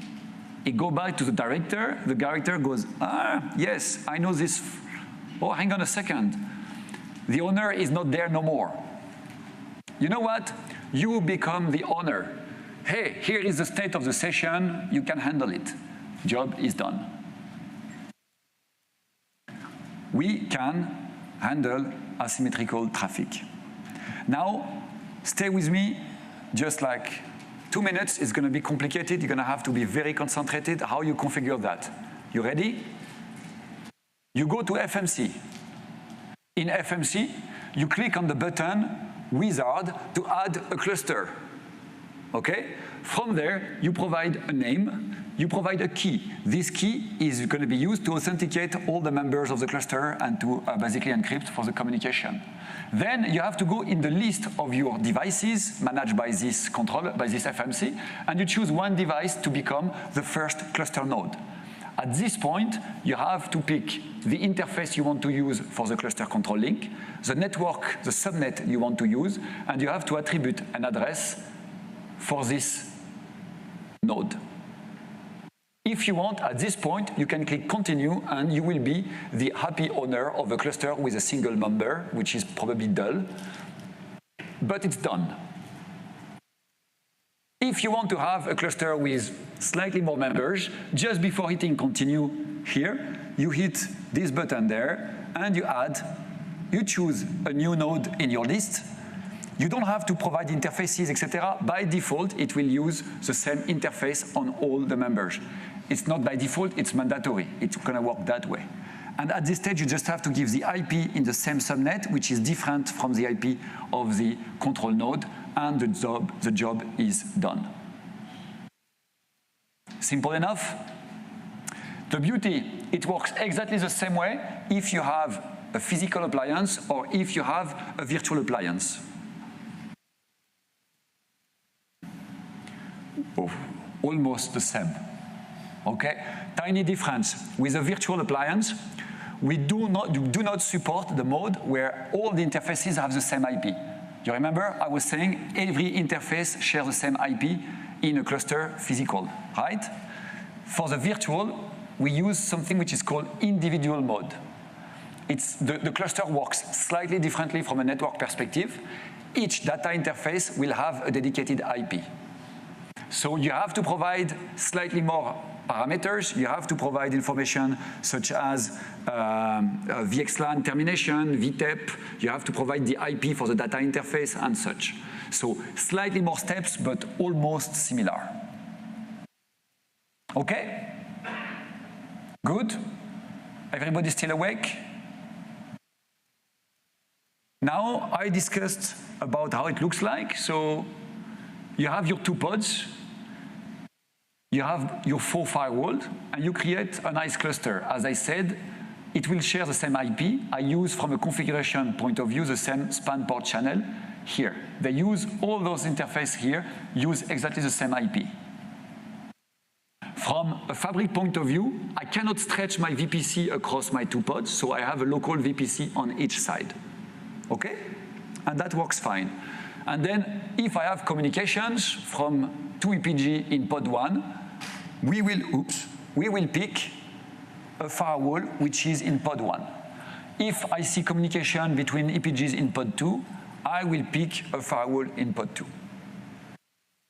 Speaker 1: it goes back to the director goes, yes, I know this. Oh, hang on a second. The owner is not there no more. You know what? You become the owner. Hey, here is the state of the session. You can handle it. Job is done. We can handle asymmetrical traffic. Now, stay with me just like 2 minutes. It's going to be complicated. You're going to have to be very concentrated how you configure that. You ready? You go to FMC. In FMC, you click on the button wizard to add a cluster. Okay? From there, you provide a name, you provide a key. This key is going to be used to authenticate all the members of the cluster and to basically encrypt for the communication. Then you have to go in the list of your devices managed by this FMC, and you choose one device to become the first cluster node. At this point, you have to pick the interface you want to use for the cluster control link, the network, the subnet you want to use, and you have to attribute an address for this node. If you want, at this point, you can click continue and you will be the happy owner of a cluster with a single member, which is probably dull, but it's done. If you want to have a cluster with slightly more members, just before hitting continue here, you hit this button there and you choose a new node in your list. You don't have to provide interfaces, etc. By default, it will use the same interface on all the members. It's not by default, it's mandatory. It's going to work that way. And at this stage, you just have to give the IP in the same subnet, which is different from the IP of the control node, and the job is done. Simple enough? The beauty, it works exactly the same way if you have a physical appliance or if you have a virtual appliance. Oh, almost the same. Okay? Tiny difference. With a virtual appliance, we do not support the mode where all the interfaces have the same IP. You remember I was saying every interface shares the same IP in a cluster physical, right? For the virtual, we use something which is called individual mode. The cluster works slightly differently from a network perspective. Each data interface will have a dedicated IP. So you have to provide slightly more parameters. You have to provide information such as VXLAN termination, VTEP. You have to provide the IP for the data interface and such. So slightly more steps, but almost similar. Okay? Good? Everybody still awake? Now I discussed about how it looks like. So you have your 2 pods. You have your 4 firewalls, and you create a nice cluster. As I said, it will share the same IP. I use, from a configuration point of view, the same span port channel here. They use all those interfaces here, use exactly the same IP. From a fabric point of view, I cannot stretch my VPC across my 2 pods, so I have a local VPC on each side. Okay? And that works fine. And then, if I have communications from 2 EPG in pod 1, we will pick a firewall which is in pod 1. If I see communication between EPGs in pod 2, I will pick a firewall in pod 2.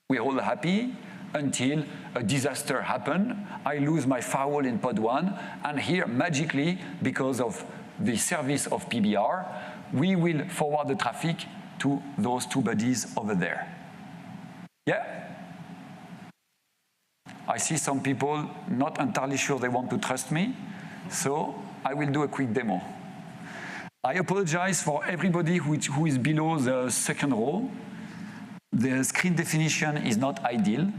Speaker 1: We're all happy until a disaster happens. I lose my firewall in pod 1, and here, magically, because of the service of PBR, we will forward the traffic to those 2 buddies over there. Yeah? I see some people not entirely sure they want to trust me, so I will do a quick demo. I apologize for everybody who is below the 2nd row. The screen definition is not ideal.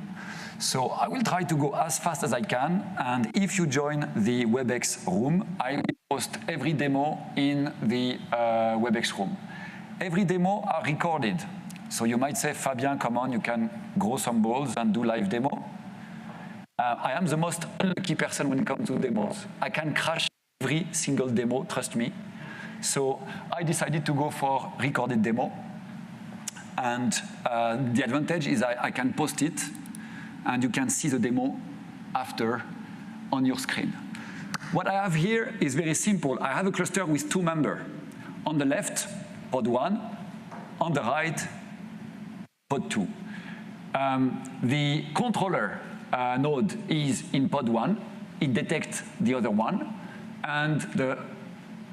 Speaker 1: So I will try to go as fast as I can, and if you join the WebEx room, I will post every demo in the WebEx room. Every demo are recorded. So you might say, Fabien, come on, you can grow some balls and do live demo. I am the most unlucky person when it comes to demos. I can crash every single demo, trust me. So I decided to go for recorded demo. And the advantage is I can post it, and you can see the demo after on your screen. What I have here is very simple. I have a cluster with 2 members. On the left, pod 1. On the right, pod 2. The controller node is in pod 1. It detects the other one. And the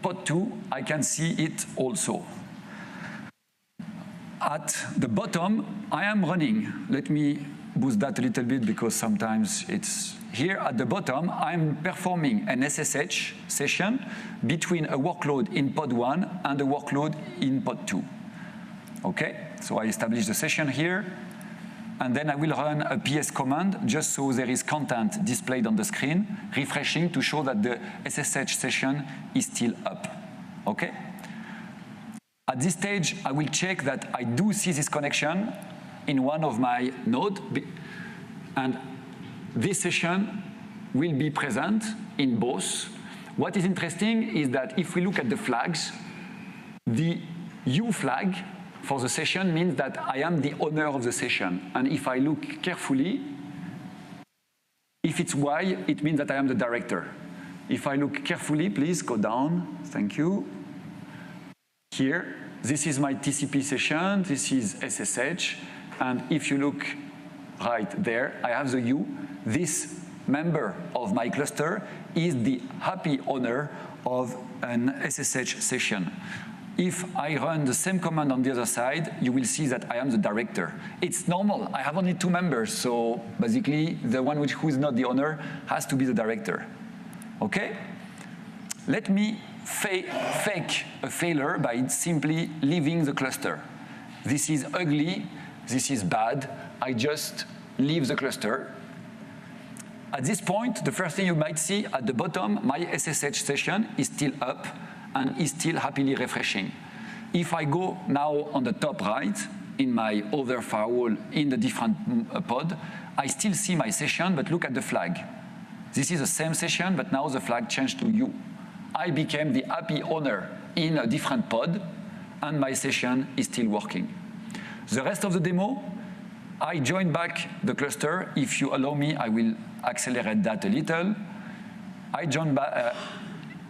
Speaker 1: pod 2, I can see it also. At the bottom, I am running. Let me boost that a little bit because sometimes it's here. At the bottom, I'm performing an SSH session between a workload in pod 1 and a workload in pod 2. Okay, so I establish the session here, and then I will run a PS command just so there is content displayed on the screen, refreshing to show that the SSH session is still up. Okay? At this stage, I will check that I do see this connection in one of my nodes, and this session will be present in both. What is interesting is that if we look at the flags, the U flag for the session means that I am the owner of the session. And if I look carefully, if it's Y, it means that I am the director. If I look carefully, please go down. Thank you. Here, this is my TCP session. This is SSH. And if you look right there, I have the U. This member of my cluster is the happy owner of an SSH session. If I run the same command on the other side, you will see that I am the director. It's normal. I have only 2 members, so basically the one who is not the owner has to be the director. Okay? Let me fake a failure by simply leaving the cluster. This is ugly. This is bad. I just leave the cluster. At this point, the first thing you might see at the bottom, my SSH session is still up and is still happily refreshing. If I go now on the top right, in my other firewall in the different pod, I still see my session, but look at the flag. This is the same session, but now the flag changed to U. I became the happy owner in a different pod, and my session is still working. The rest of the demo, I join back the cluster. If you allow me, I will accelerate that a little. I join back.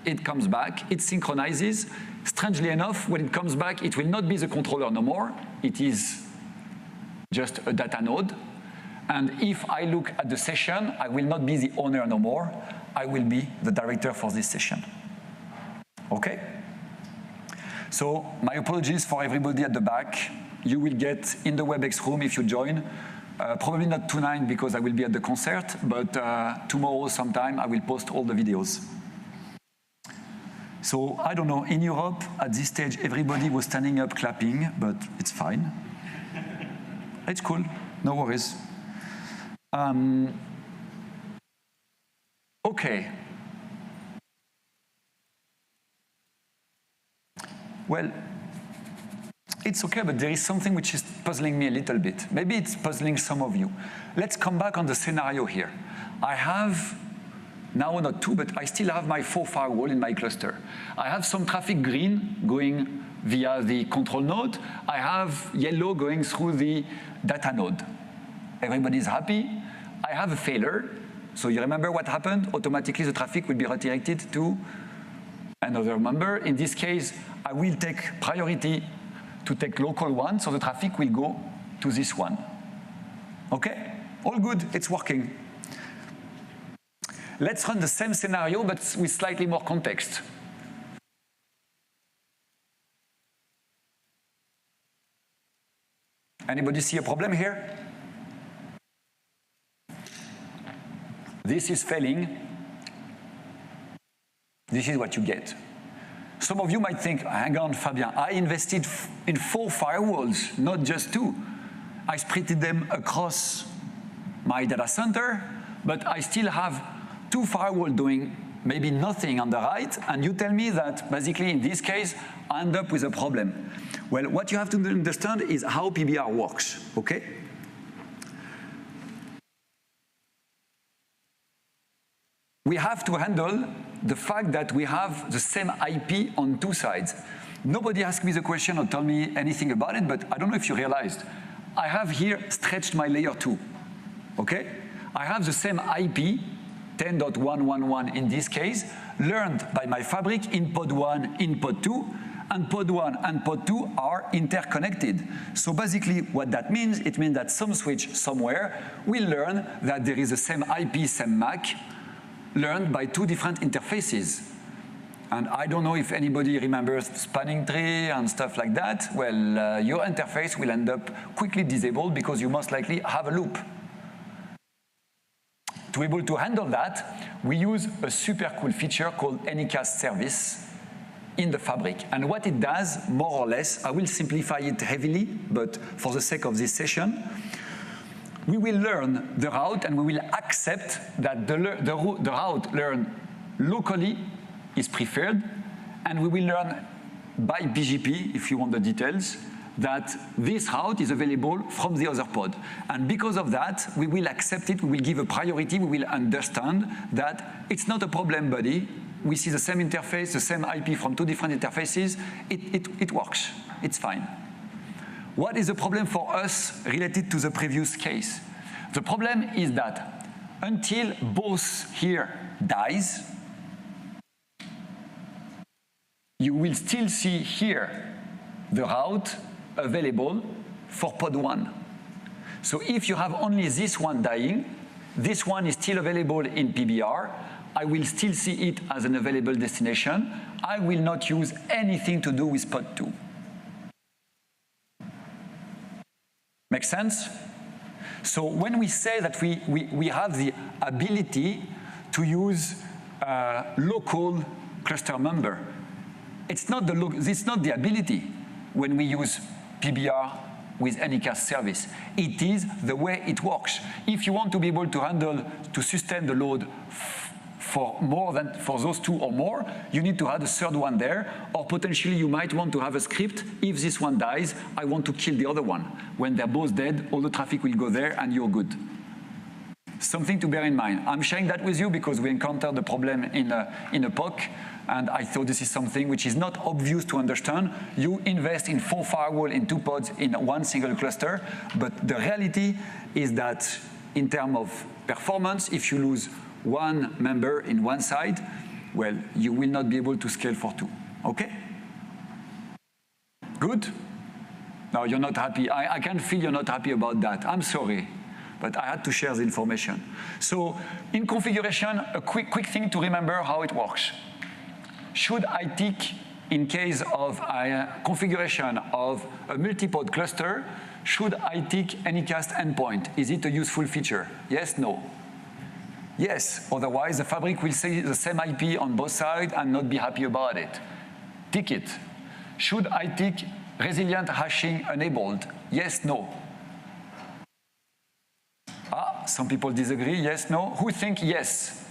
Speaker 1: It comes back, it synchronizes. Strangely enough, when it comes back, it will not be the controller no more. It is just a data node. And if I look at the session, I will not be the owner no more. I will be the director for this session. Okay? So my apologies for everybody at the back. You will get in the WebEx room if you join. Probably not tonight because I will be at the concert, but tomorrow sometime I will post all the videos. So, I don't know, in Europe, at this stage, everybody was standing up clapping, but it's fine. It's cool, no worries. Okay. Well, it's okay, but there is something which is puzzling me a little bit. Maybe it's puzzling some of you. Let's come back on the scenario here. I have now not 2, but I still have my 4 firewall in my cluster. I have some traffic green going via the control node. I have yellow going through the data node. Everybody's happy. I have a failure. So you remember what happened? Automatically the traffic will be redirected to another member. In this case, I will take priority to take local one, so the traffic will go to this one. Okay? All good, it's working. Let's run the same scenario, but with slightly more context. Anybody see a problem here? This is failing. This is what you get. Some of you might think, hang on, Fabien, I invested in 4 firewalls, not just 2. I spread them across my data center, but I still have two firewalls doing maybe nothing on the right, and you tell me that basically in this case, I end up with a problem. Well, what you have to understand is how PBR works, okay? We have to handle the fact that we have the same IP on two sides. Nobody asked me the question or told me anything about it, but I don't know if you realized. I have here stretched my layer 2, okay? I have the same IP, 10.111 in this case, learned by my fabric in pod 1, in pod 2, and pod 1 and pod 2 are interconnected. So basically what that means, it means that some switch somewhere will learn that there is the same IP, same MAC, learned by two different interfaces. And I don't know if anybody remembers spanning tree and stuff like that. Well, your interface will end up quickly disabled because you most likely have a loop. To be able to handle that, we use a super cool feature called Anycast service in the fabric. And what it does, more or less, I will simplify it heavily, but for the sake of this session, we will learn the route and we will accept that the route learned locally is preferred, and we will learn by BGP, if you want the details, that this route is available from the other pod. And because of that, we will accept it, we will give a priority, we will understand that it's not a problem, buddy. We see the same interface, the same IP from two different interfaces. It works, it's fine. What is the problem for us related to the previous case? The problem is that until both here dies, you will still see here the route available for pod 1. So if you have only this one dying, this one is still available in PBR, I will still see it as an available destination. I will not use anything to do with pod 2. Make sense? So when we say that we have the ability to use local cluster member, it's not the ability when we use PBR with Anycast service. It is the way it works. If you want to be able to sustain the load for those two or more, you need to add a third one there, or potentially you might want to have a script. If this one dies, I want to kill the other one. When they're both dead, all the traffic will go there and you're good. Something to bear in mind. I'm sharing that with you because we encountered the problem in a POC, and I thought this is something which is not obvious to understand. You invest in 4 firewalls in 2 pods in one single cluster, but the reality is that in terms of performance, if you lose one member in one side, well, you will not be able to scale for 2, okay? Good? No, you're not happy. I can feel you're not happy about that. I'm sorry, but I had to share the information. So in configuration, a quick thing to remember how it works. Should I tick, in case of a configuration of a multi-pod cluster, should I tick Anycast endpoint? Is it a useful feature? Yes, no? Yes, otherwise the fabric will say the same IP on both sides and not be happy about it. Tick it. Should I tick resilient hashing enabled? Yes, no? Some people disagree, yes, no? Who think yes?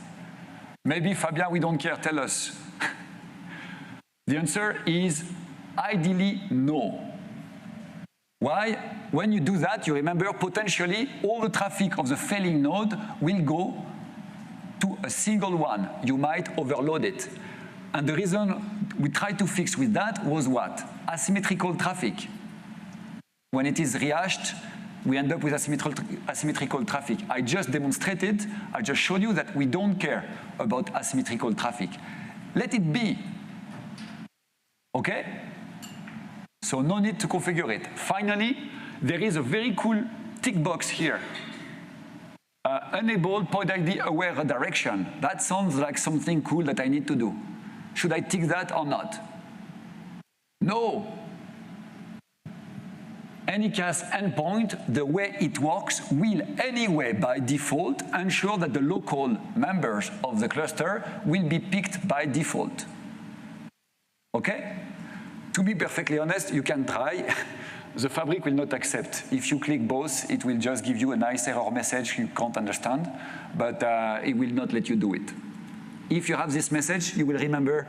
Speaker 1: Maybe Fabien, we don't care, tell us. The answer is ideally no. Why? When you do that, you remember potentially all the traffic of the failing node will go to a single one. You might overload it. And the reason we tried to fix with that was what? Asymmetrical traffic. When it is rehashed, we end up with asymmetrical traffic. I just demonstrated, I just showed you that we don't care about asymmetrical traffic. Let it be. Okay? So no need to configure it. Finally, there is a very cool tick box here. Enable pod ID aware redirection. That sounds like something cool that I need to do. Should I tick that or not? No. Anycast endpoint, the way it works, will anyway by default ensure that the local members of the cluster will be picked by default. Okay? To be perfectly honest, you can try, the fabric will not accept. If you click both, it will just give you a nice error message you can't understand, but it will not let you do it. If you have this message, you will remember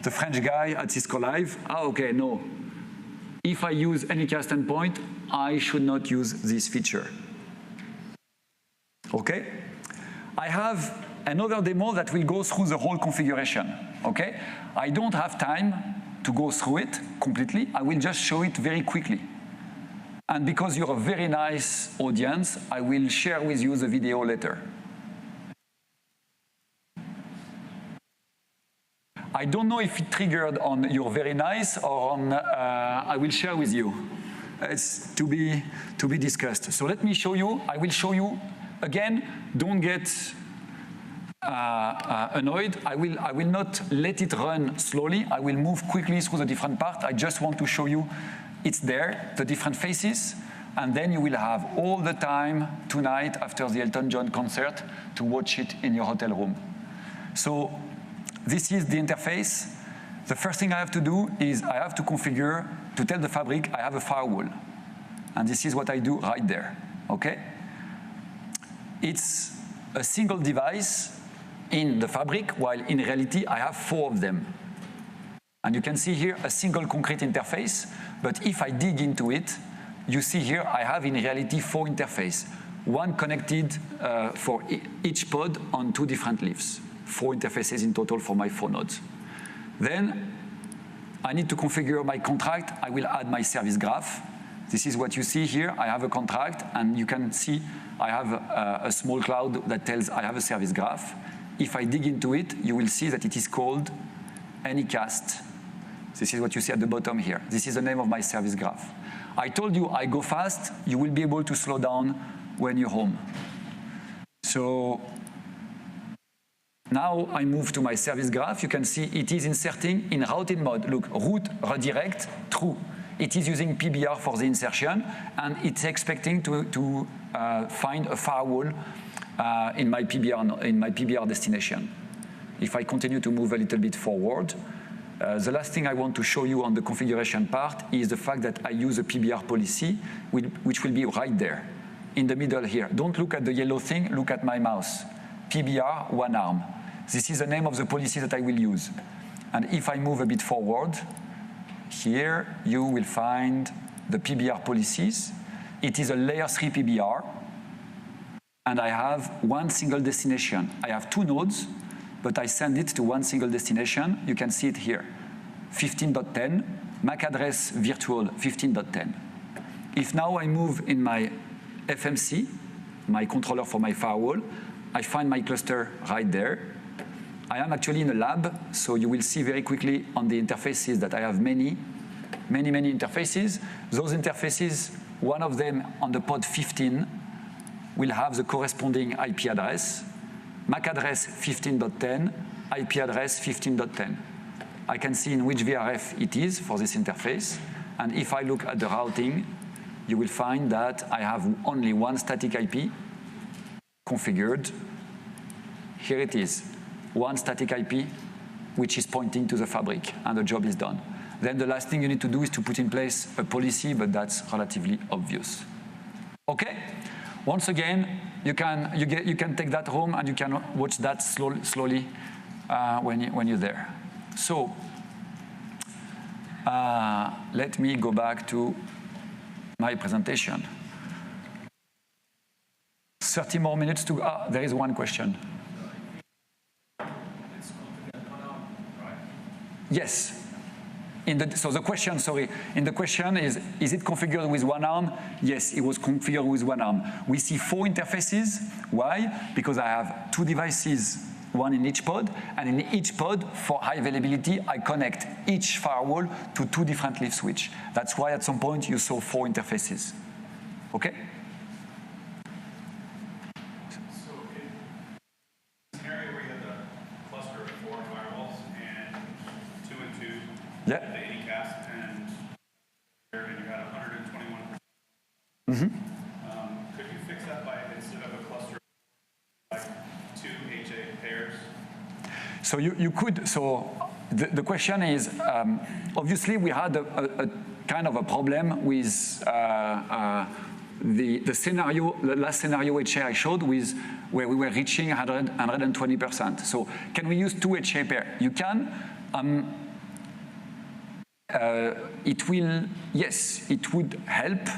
Speaker 1: the French guy at Cisco Live. Okay, no. If I use Anycast endpoint, I should not use this feature. Okay? I have another demo that will go through the whole configuration. Okay? I don't have time to go through it completely. I will just show it very quickly. And because you're a very nice audience, I will share with you the video later. I don't know if it triggered on you're very nice or on I will share with you. It's to be discussed. So let me show you. I will show you again. Don't get annoyed. I will not let it run slowly. I will move quickly through the different parts. I just want to show you it's there, the different faces, and then you will have all the time tonight after the Elton John concert to watch it in your hotel room. So this is the interface. The first thing I have to do is I have to configure, to tell the fabric I have a firewall. And this is what I do right there, okay? It's a single device in the fabric, while in reality I have 4 of them. And you can see here a single concrete interface, but if I dig into it, you see here I have in reality 4 interfaces, one connected for each pod on 2 different leaves. 4 interfaces in total for my 4 nodes. Then I need to configure my contract. I will add my service graph. This is what you see here. I have a contract, and you can see I have a small cloud that tells I have a service graph. If I dig into it, you will see that it is called Anycast. This is what you see at the bottom here. This is the name of my service graph. I told you I go fast. You will be able to slow down when you're home. So now I move to my service graph. You can see it is inserting in routed mode. Look, route redirect, true. It is using PBR for the insertion, and it's expecting to find a firewall in my PBR destination. If I continue to move a little bit forward, the last thing I want to show you on the configuration part is the fact that I use a PBR policy, which will be right there, in the middle here. Don't look at the yellow thing, look at my mouse. PBR, one arm. This is the name of the policy that I will use. And if I move a bit forward, here you will find the PBR policies. It is a layer 3 PBR, and I have one single destination. I have 2 nodes, but I send it to one single destination. You can see it here, 15.10, MAC address virtual 15.10. If now I move in my FMC, my controller for my firewall, I find my cluster right there. I am actually in a lab, so you will see very quickly on the interfaces that I have many interfaces. Those interfaces, one of them on the pod 15 will have the corresponding IP address, MAC address 15.10, IP address 15.10. I can see in which VRF it is for this interface, and if I look at the routing, you will find that I have only one static IP configured. Here it is, one static IP, which is pointing to the fabric, and the job is done. Then the last thing you need to do is to put in place a policy, but that's relatively obvious. Okay? Once again, you can take that home and you can watch that slowly when you're there. So let me go back to my presentation. 30 more minutes to go. There is one question. Yes. So the question, in the question is it configured with one arm? Yes, it was configured with one arm. We see 4 interfaces. Why? Because I have 2 devices, one in each pod, and in each pod, for high availability, I connect each firewall to 2 different leaf switch. That's why at some point you saw 4 interfaces. Okay? Yeah.
Speaker 2: The Anycast and you had 121%.
Speaker 1: Mm-hmm.
Speaker 2: Could you fix that by, instead of a cluster, like 2 HA pairs?
Speaker 1: So you could. So the question is, obviously we had kind of a problem with the scenario, the last scenario HA I showed with where we were reaching 120%. So can we use 2 HA pair? You can. It will, yes, it would help.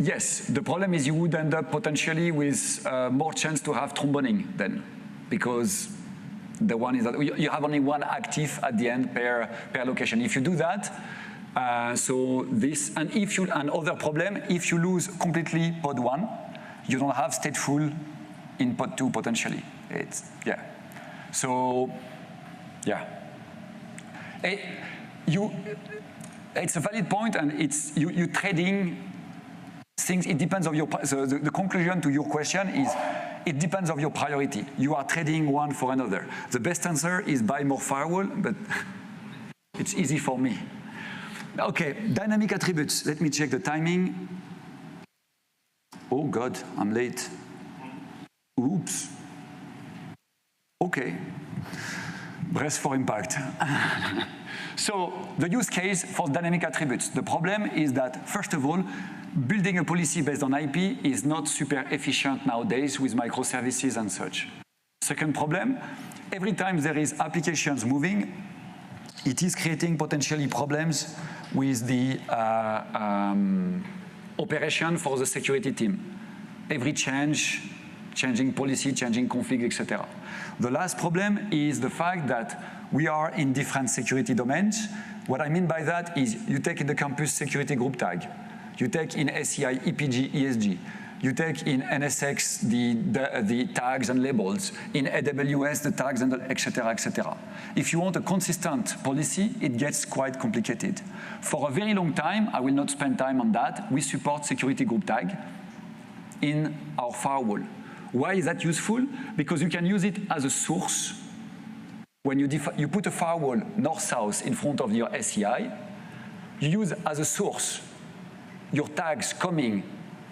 Speaker 1: Yes, the problem is you would end up potentially with more chance to have tromboning then, because the one is that you have only one active at the end per location. If you do that, so this, and if you, another problem, if you lose completely pod 1, you don't have stateful in pod 2 potentially. It's, yeah. So, yeah. It's a valid point, and it's you trading things. It depends on your, so the conclusion to your question is, it depends on your priority. You are trading one for another. The best answer is buy more firewall, but it's easy for me. Okay, dynamic attributes. Let me check the timing. Oh God, I'm late. Oops. Okay. Brace for impact. So the use case for dynamic attributes. The problem is that, first of all, building a policy based on IP is not super efficient nowadays with microservices and such. Second problem, every time there is applications moving, it is creating potentially problems with the operation for the security team. Every change, changing policy, changing config, etc. The last problem is the fact that we are in different security domains. What I mean by that is you take in the campus security group tag, you take in ACI, EPG, ESG, you take in NSX the tags and labels, in AWS the tags and etc., etc. If you want a consistent policy, it gets quite complicated. For a very long time, I will not spend time on that, we support security group tag in our firewall. Why is that useful? Because you can use it as a source. When you put a firewall north-south in front of your ACI, you use as a source your tags coming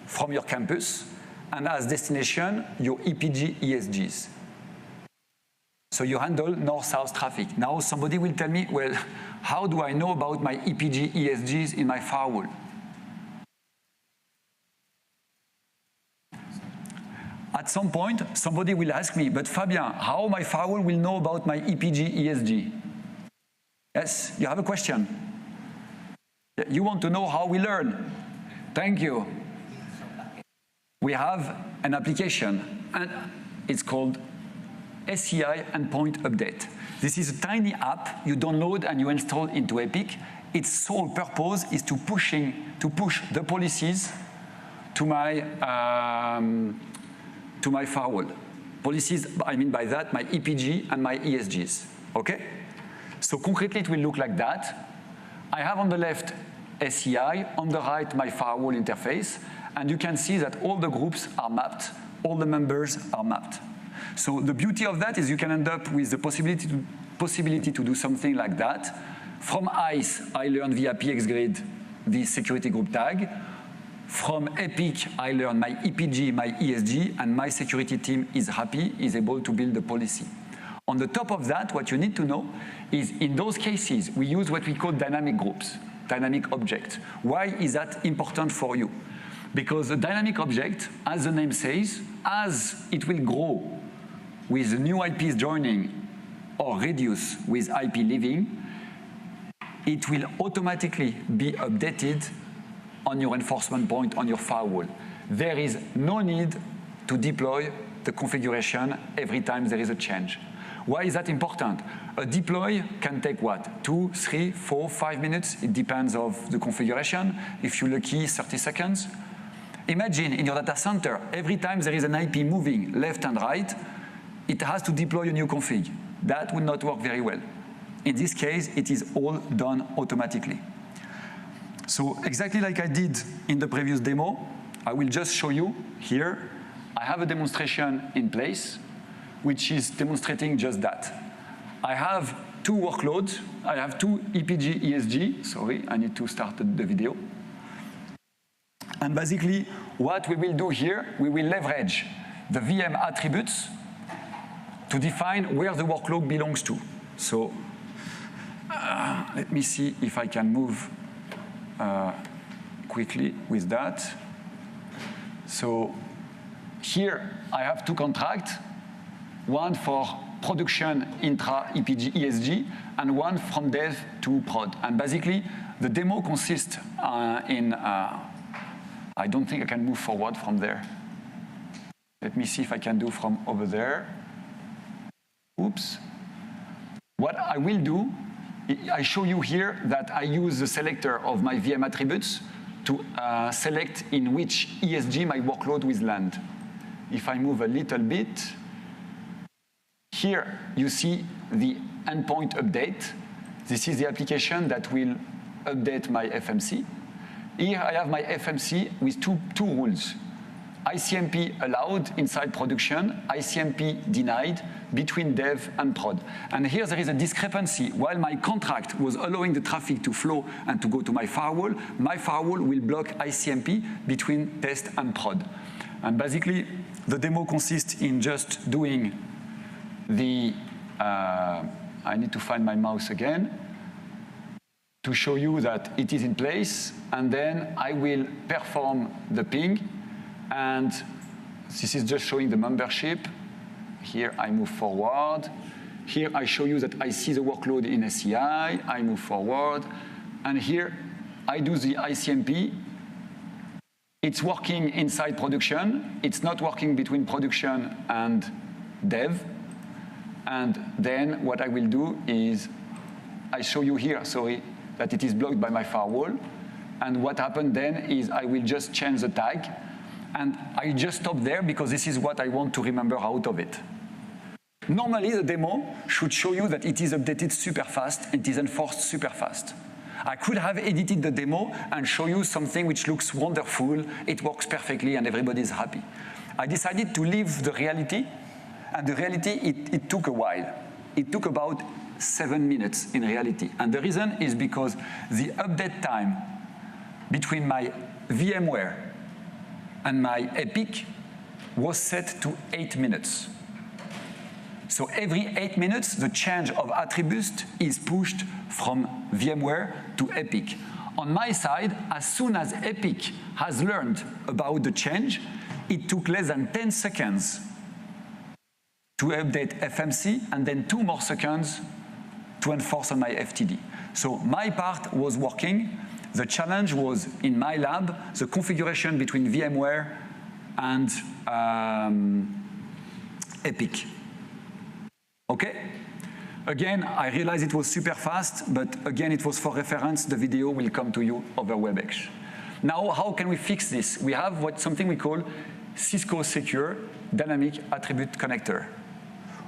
Speaker 1: from your campus, and as destination, your EPG ESGs. So you handle north-south traffic. Now somebody will tell me, well, how do I know about my EPG ESGs in my firewall? At some point, somebody will ask me, but Fabien, how my firewall will know about my EPG ESG? Yes, you have a question. You want to know how we learn. Thank you. We have an application, and it's called ACI Endpoint Update. This is a tiny app you download and you install into Epic. Its sole purpose is to push the policies to my firewall. Policies, I mean by that, my EPG and my ESGs, okay? So concretely, it will look like that. I have on the left ACI, on the right, my firewall interface, and you can see that all the groups are mapped, all the members are mapped. So the beauty of that is you can end up with the possibility to do something like that. From ICE, I learn via pxGrid the security group tag. From Epic, I learn my EPG, my ESG, and my security team is happy, is able to build the policy. On the top of that, what you need to know is in those cases, we use what we call dynamic groups, dynamic objects. Why is that important for you? Because the dynamic object, as the name says, as it will grow with new IPs joining or reduce with IP leaving, it will automatically be updated on your enforcement point on your firewall. There is no need to deploy the configuration every time there is a change. Why is that important? A deploy can take what? 2, 3, 4, 5 minutes? It depends on the configuration. If you're lucky, 30 seconds. Imagine in your data center, every time there is an IP moving left and right, it has to deploy a new config. That would not work very well. In this case, it is all done automatically. So exactly like I did in the previous demo, I will just show you here. I have a demonstration in place, which is demonstrating just that. I have 2 workloads. I have 2 EPG ESG. Sorry, I need to start the video. And basically, what we will do here, we will leverage the VM attributes to define where the workload belongs to. So Let me see if I can move quickly with that. So here I have two contracts, one for production intra ESG and one from dev to prod. And basically, the demo consists in, I don't think I can move forward from there. Let me see if I can do from over there. Oops. What I will do, I show you here that I use the selector of my VM attributes to select in which ESG my workload will land. If I move a little bit, here you see the endpoint update. This is the application that will update my FMC. Here I have my FMC with two rules. ICMP allowed inside production, ICMP denied between dev and prod. And here there is a discrepancy. While my contract was allowing the traffic to flow and to go to my firewall will block ICMP between test and prod. And basically, the demo consists in just doing the, I need to find my mouse again, to show you that it is in place, and then I will perform the ping, and this is just showing the membership. Here I move forward. Here I show you that I see the workload in ACI, I move forward, and here I do the ICMP. It's working inside production, it's not working between production and dev, and then what I will do is, I show you here, sorry, that it is blocked by my firewall, and what happened then is I will just change the tag, and I just stop there because this is what I want to remember out of it. Normally, the demo should show you that it is updated super fast, it is enforced super fast. I could have edited the demo and show you something which looks wonderful, it works perfectly, and everybody is happy. I decided to leave the reality, and the reality, it took a while. It took about 7 minutes in reality. And the reason is because the update time between my VMware and my Epic was set to 8 minutes. So every 8 minutes, the change of attributes is pushed from VMware to Epic. On my side, as soon as Epic has learned about the change, it took less than 10 seconds to update FMC, and then 2 more seconds to enforce on my FTD. So my part was working. The challenge was in my lab, the configuration between VMware and Epic. Okay? Again, I realize it was super fast, but again, it was for reference. The video will come to you over WebEx. Now, how can we fix this? We have something we call Cisco Secure Dynamic Attribute Connector.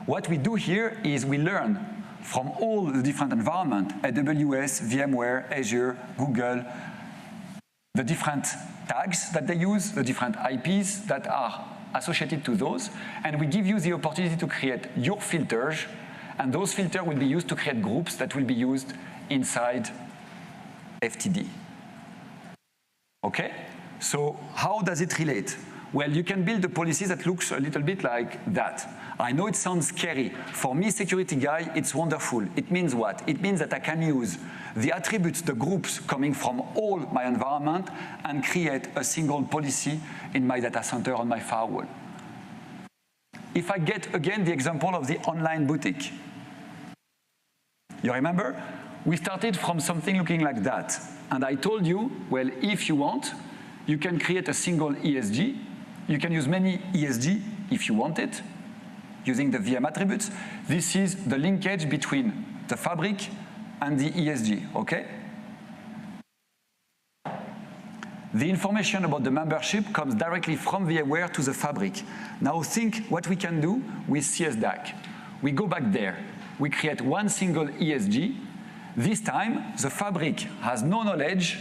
Speaker 1: What we do here is we learn from all the different environments, AWS, VMware, Azure, Google, the different tags that they use, the different IPs that are associated to those, and we give you the opportunity to create your filters, and those filters will be used to create groups that will be used inside FTD. Okay? So how does it relate? Well, you can build a policy that looks a little bit like that. I know it sounds scary. For me, security guy, it's wonderful. It means what? It means that I can use the attributes, the groups coming from all my environment and create a single policy in my data center on my firewall. If I get, again, the example of the online boutique. You remember? We started from something looking like that. And I told you, well, if you want, you can create a single ESG. You can use many ESG if you want it, using the VM attributes. This is the linkage between the fabric and the ESG, okay? The information about the membership comes directly from VMware to the fabric. Now think what we can do with CSDAC. We go back there. We create one single ESG. This time, the fabric has no knowledge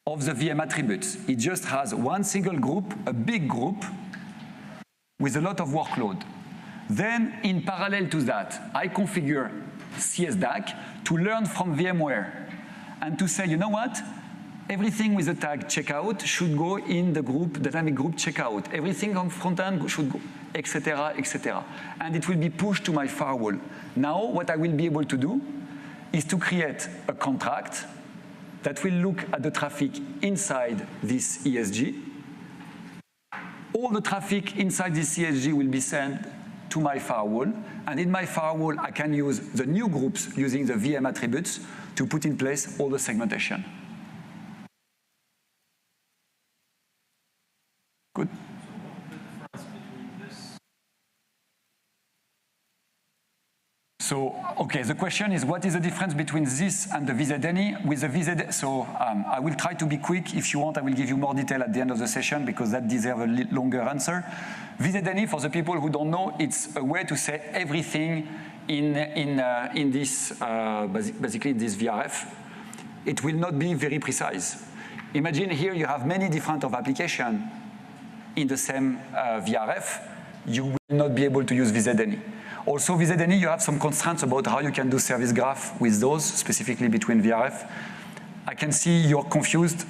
Speaker 1: of the VM attributes. It just has one single group, a big group, with a lot of workload. Then, in parallel to that, I configure CSDAC to learn from VMware and to say, you know what? Everything with the tag checkout should go in the group, dynamic group checkout. Everything on front end should go, etc., etc. And it will be pushed to my firewall. Now, what I will be able to do is to create a contract that will look at the traffic inside this ESG. All the traffic inside this ESG will be sent to my firewall, and in my firewall, I can use the new groups using the VM attributes to put in place all the segmentation. Good. So, okay, the question is, what is the difference between this and the VZNE? With the VZNE, so I will try to be quick. If you want, I will give you more detail at the end of the session because that deserves a longer answer. VZNE, for the people who don't know, it's a way to say everything in this, basically this VRF. It will not be very precise. Imagine here you have many different of applications in the same VRF. You will not be able to use VZNE. Also, VZNE, you have some constraints about how you can do service graph with those, specifically between VRF. I can see you're confused.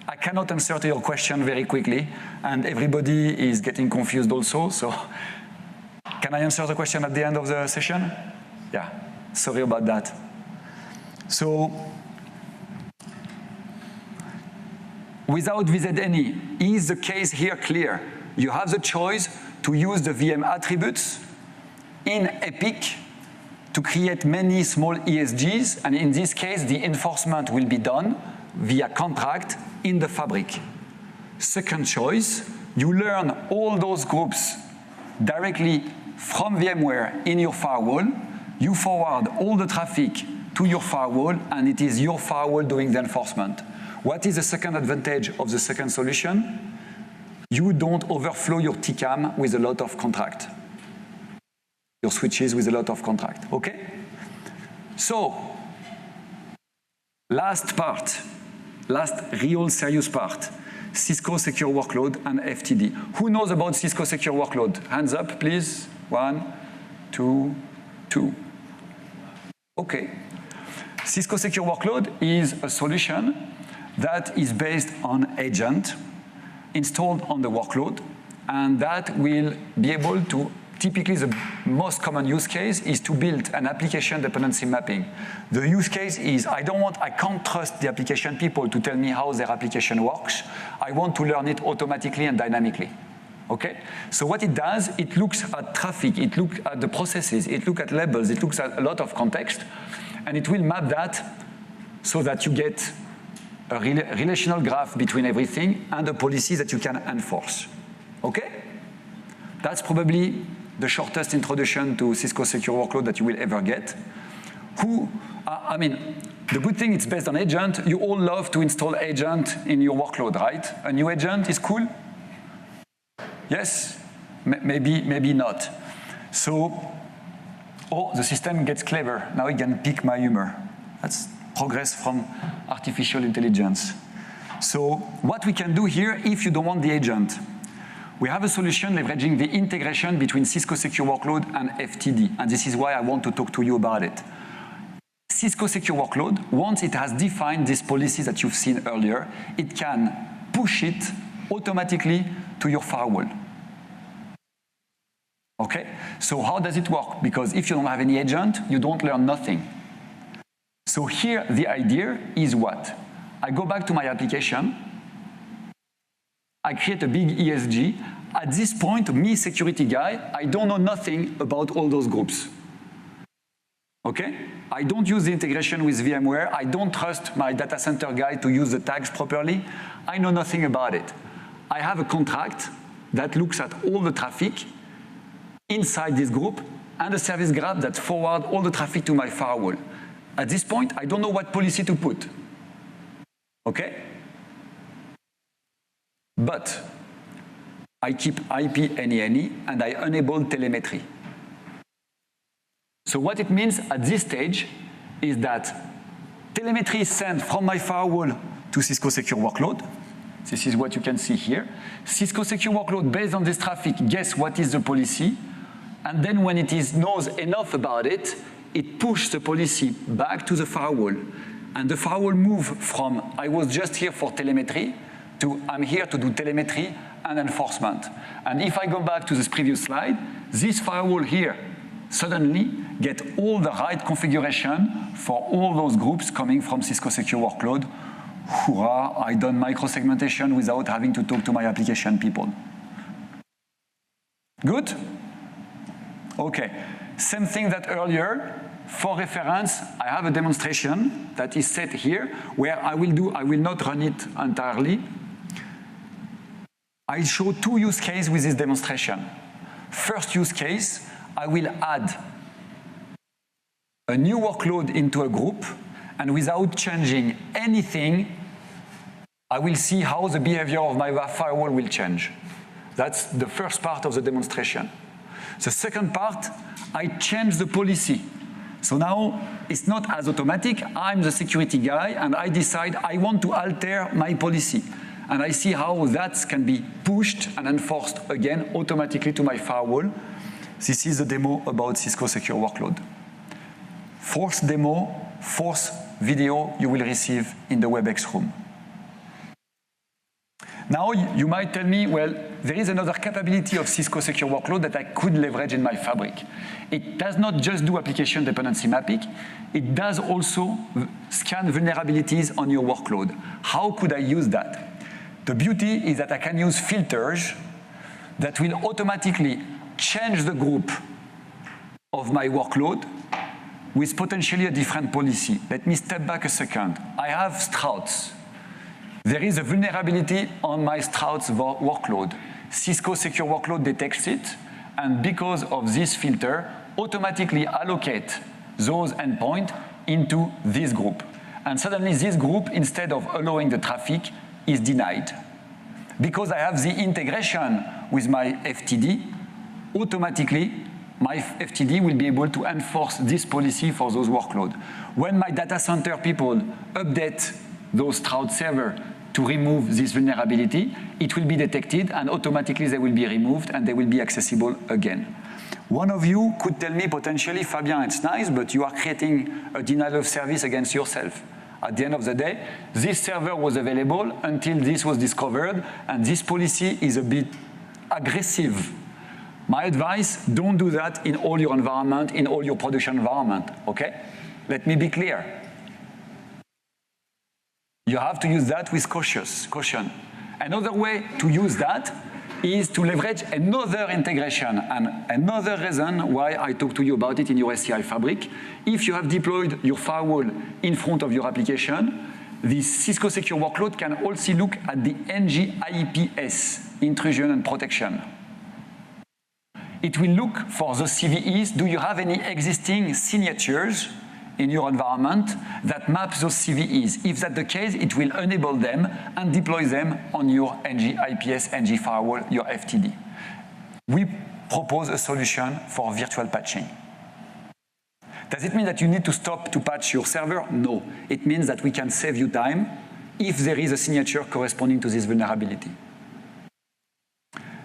Speaker 1: I cannot answer to your question very quickly, and everybody is getting confused also. So, can I answer the question at the end of the session? Yeah, sorry about that. So, without VZNE, is the case here clear? You have the choice to use the VM attributes in Epic to create many small ESGs, and in this case, the enforcement will be done via contract in the fabric. Second choice, you learn all those groups directly from VMware in your firewall. You forward all the traffic to your firewall, and it is your firewall doing the enforcement. What is the second advantage of the second solution? You don't overflow your TCAM with a lot of contract. Your switches with a lot of contract, okay? So, last real serious part, Cisco Secure Workload and FTD. Who knows about Cisco Secure Workload? Hands up, please. 1, 2, 2. Okay. Cisco Secure Workload is a solution that is based on agent installed on the workload, and that will be able to, typically the most common use case is to build an application dependency mapping. The use case is I can't trust the application people to tell me how their application works. I want to learn it automatically and dynamically. Okay? So what it does, it looks at traffic, it looks at the processes, it looks at labels, it looks at a lot of context, and it will map that so that you get a relational graph between everything and a policy that you can enforce. Okay? That's probably the shortest introduction to Cisco Secure Workload that you will ever get. The good thing, it's based on agent. You all love to install agent in your workload, right? A new agent is cool? Yes? Maybe not. So, the system gets clever. Now it can pick my humor. That's progress from artificial intelligence. So, what we can do here, if you don't want the agent, we have a solution leveraging the integration between Cisco Secure Workload and FTD, and this is why I want to talk to you about it. Cisco Secure Workload, once it has defined this policy that you've seen earlier, it can push it automatically to your firewall. Okay? So how does it work? Because if you don't have any agent, you don't learn nothing. So here, the idea is what? I go back to my application, I create a big ESG. At this point, me, security guy, I don't know nothing about all those groups. Okay? I don't use the integration with VMware. I don't trust my data center guy to use the tags properly. I know nothing about it. I have a contract that looks at all the traffic inside this group and a service graph that forwards all the traffic to my firewall. At this point, I don't know what policy to put. Okay? But I keep IP NENE and I enable telemetry. So what it means at this stage is that telemetry is sent from my firewall to Cisco Secure Workload. This is what you can see here. Cisco Secure Workload, based on this traffic, guess what is the policy. And then when it knows enough about it, it pushes the policy back to the firewall. And the firewall moves from, I was just here for telemetry, to I'm here to do telemetry and enforcement. And if I go back to this previous slide, this firewall here suddenly get all the right configuration for all those groups coming from Cisco Secure Workload. Hurrah, I done micro-segmentation without having to talk to my application people. Good? Okay, same thing that earlier. For reference, I have a demonstration that is set here where I will not run it entirely. I show two use cases with this demonstration. First use case, I will add a new workload into a group, and without changing anything, I will see how the behavior of my firewall will change. That's the first part of the demonstration. The second part, I change the policy. So now it's not as automatic. I'm the security guy and I decide I want to alter my policy. And I see how that can be pushed and enforced again automatically to my firewall. This is a demo about Cisco Secure Workload. Fourth demo, fourth video you will receive in the WebEx room. Now you might tell me, well, there is another capability of Cisco Secure Workload that I could leverage in my fabric. It does not just do application dependency mapping, it does also scan vulnerabilities on your workload. How could I use that? The beauty is that I can use filters that will automatically change the group of my workload with potentially a different policy. Let me step back a second. I have Strouds. There is a vulnerability on my Strouds workload. Cisco Secure Workload detects it, and because of this filter, automatically allocate those endpoints into this group. And suddenly this group, instead of allowing the traffic, is denied. Because I have the integration with my FTD, automatically my FTD will be able to enforce this policy for those workloads. When my data center people update those Stroud servers to remove this vulnerability, it will be detected and automatically they will be removed and they will be accessible again. One of you could tell me potentially, Fabien, it's nice, but you are creating a denial of service against yourself. At the end of the day, this server was available until this was discovered, and this policy is a bit aggressive. My advice, don't do that in all your environment, in all your production environment, okay? Let me be clear. You have to use that with caution. Another way to use that is to leverage another integration, and another reason why I talk to you about it in your ACI fabric. If you have deployed your firewall in front of your application, the Cisco Secure Workload can also look at the NG-IPS, intrusion and protection. It will look for the CVEs. Do you have any existing signatures in your environment that map those CVEs? If that's the case, it will enable them and deploy them on your NG-IPS, NG firewall, your FTD. We propose a solution for virtual patching. Does it mean that you need to stop to patch your server? No. It means that we can save you time if there is a signature corresponding to this vulnerability.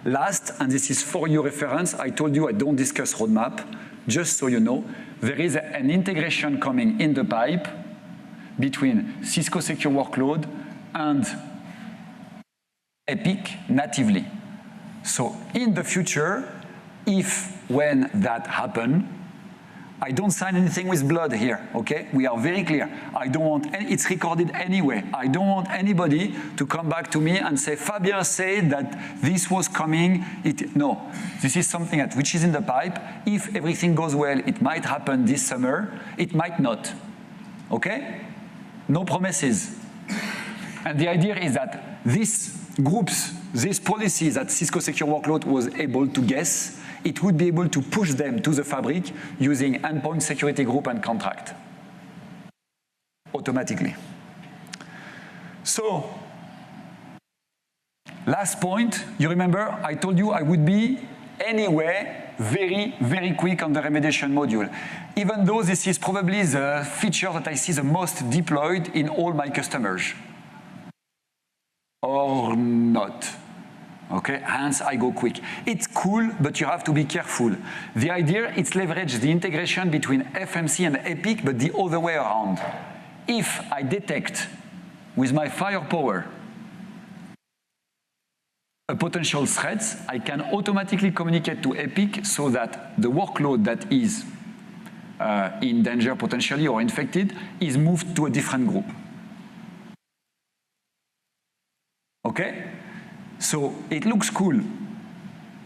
Speaker 1: Last, and this is for your reference, I told you I don't discuss roadmap. Just so you know, there is an integration coming in the pipe between Cisco Secure Workload and Epic natively. So in the future, when that happens, I don't sign anything with blood here, okay? We are very clear. I don't want, it's recorded anyway. I don't want anybody to come back to me and say, Fabien said that this was coming. No, this is something which is in the pipe. If everything goes well, it might happen this summer. It might not, okay? No promises. And the idea is that these groups, these policies that Cisco Secure Workload was able to guess, it would be able to push them to the fabric using endpoint security group and contract automatically. So, last point, you remember I told you I would be anyway very, very quick on the remediation module. Even though this is probably the feature that I see the most deployed in all my customers. Or not. Okay, hence I go quick. It's cool, but you have to be careful. The idea is leverage the integration between FMC and Epic, but the other way around. If I detect with my firepower a potential threat, I can automatically communicate to Epic so that the workload that is in danger potentially or infected is moved to a different group. Okay? So it looks cool.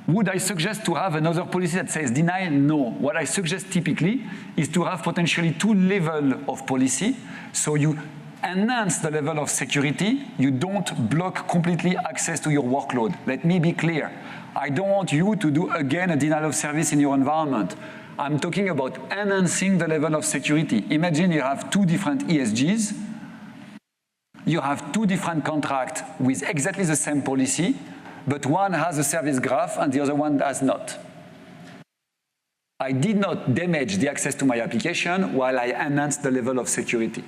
Speaker 1: Would I suggest to have another policy that says deny? No. What I suggest typically is to have potentially two levels of policy. So you enhance the level of security. You don't block completely access to your workload. Let me be clear. I don't want you to do again a denial of service in your environment. I'm talking about enhancing the level of security. Imagine you have two different ESGs. You have two different contracts with exactly the same policy, but one has a service graph and the other one does not. I did not damage the access to my application while I enhanced the level of security.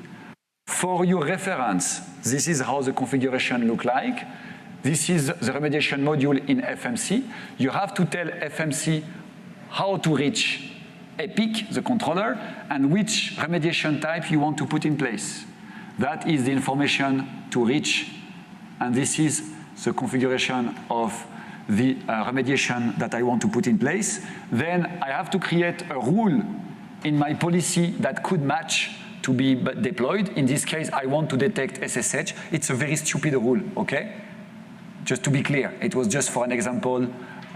Speaker 1: For your reference, this is how the configuration looks like. This is the remediation module in FMC. You have to tell FMC how to reach Epic, the controller, and which remediation type you want to put in place. That is the information to reach, and this is the configuration of the remediation that I want to put in place. Then I have to create a rule in my policy that could match to be deployed. In this case, I want to detect SSH. It's a very stupid rule, okay? Just to be clear, it was just for an example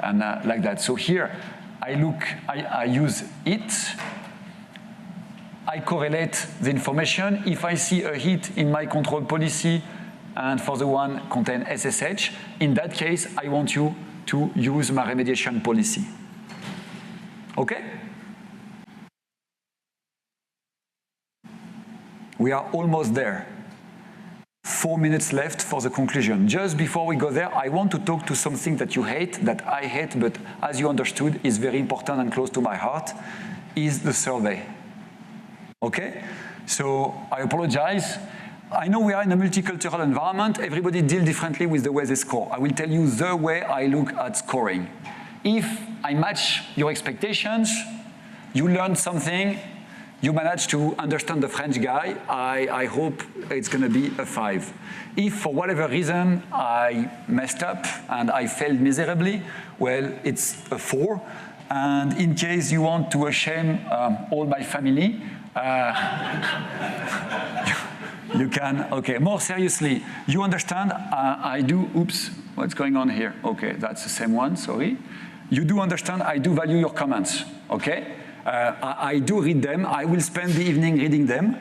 Speaker 1: and like that. So here, I use it. I correlate the information. If I see a hit in my control policy and for the one contain SSH, in that case, I want you to use my remediation policy. Okay? We are almost there. 4 minutes left for the conclusion. Just before we go there, I want to talk to something that you hate, that I hate, but as you understood, is very important and close to my heart, is the survey. Okay? So I apologize. I know we are in a multicultural environment. Everybody deals differently with the way they score. I will tell you the way I look at scoring. If I match your expectations, you learned something, you managed to understand the French guy, I hope it's going to be a 5. If for whatever reason I messed up and I failed miserably, well, it's a 4. And in case you want to shame all my family, you can, okay, more seriously, you understand, I do, oops, what's going on here? Okay, that's the same one, sorry. You do understand, I do value your comments, okay? I do read them, I will spend the evening reading them,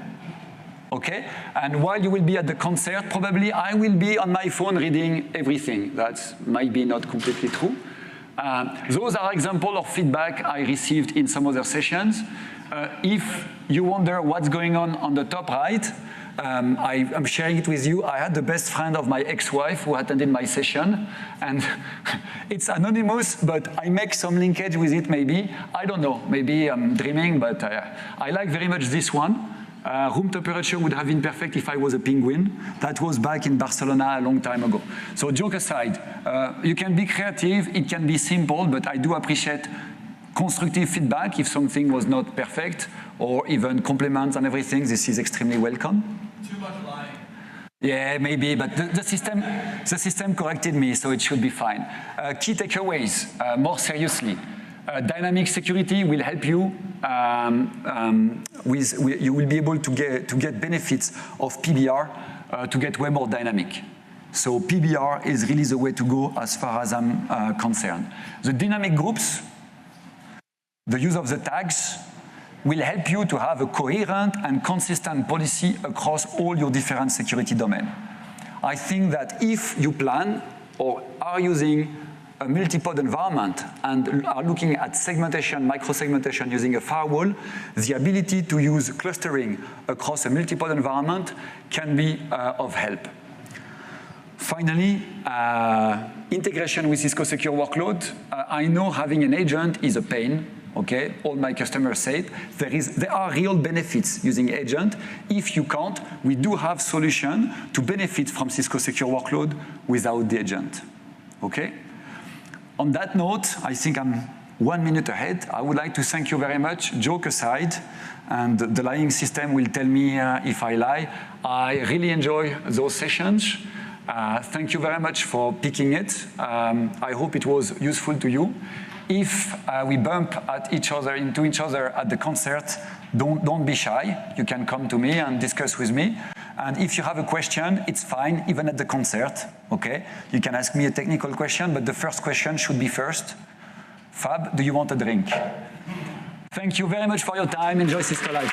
Speaker 1: okay? And while you will be at the concert, probably I will be on my phone reading everything. That might be not completely true. Those are examples of feedback I received in some other sessions. If you wonder what's going on the top right, I'm sharing it with you. I had the best friend of my ex-wife who attended my session, and it's anonymous, but I make some linkage with it maybe. I don't know, maybe I'm dreaming, but I like very much this one. Room temperature would have been perfect if I was a penguin. That was back in Barcelona a long time ago. So joke aside, you can be creative, it can be simple, but I do appreciate constructive feedback if something was not perfect, or even compliments and everything. This is extremely welcome.
Speaker 2: Too much lying.
Speaker 1: Yeah, maybe, but the system corrected me, so it should be fine. Key takeaways, more seriously. Dynamic security will help you. You will be able to get benefits of PBR to get way more dynamic. So PBR is really the way to go as far as I'm concerned. The dynamic groups, the use of the tags, will help you to have a coherent and consistent policy across all your different security domains. I think that if you plan or are using a multi-pod environment and are looking at segmentation, micro-segmentation using a firewall, the ability to use clustering across a multi-pod environment can be of help. Finally, integration with Cisco Secure Workload. I know having an agent is a pain. Okay, all my customers say it. There are real benefits using agent. If you can't, we do have solution to benefit from Cisco Secure Workload without the agent. Okay? On that note, I think I'm 1 minute ahead. I would like to thank you very much. Joke aside, and the lying system will tell me if I lie. I really enjoy those sessions. Thank you very much for picking it. I hope it was useful to you. If we bump into each other at the concert, don't be shy. You can come to me and discuss with me. And if you have a question, it's fine, even at the concert, okay? You can ask me a technical question, but the first question should be first. Fab, do you want a drink? Thank you very much for your time. Enjoy Cisco Live.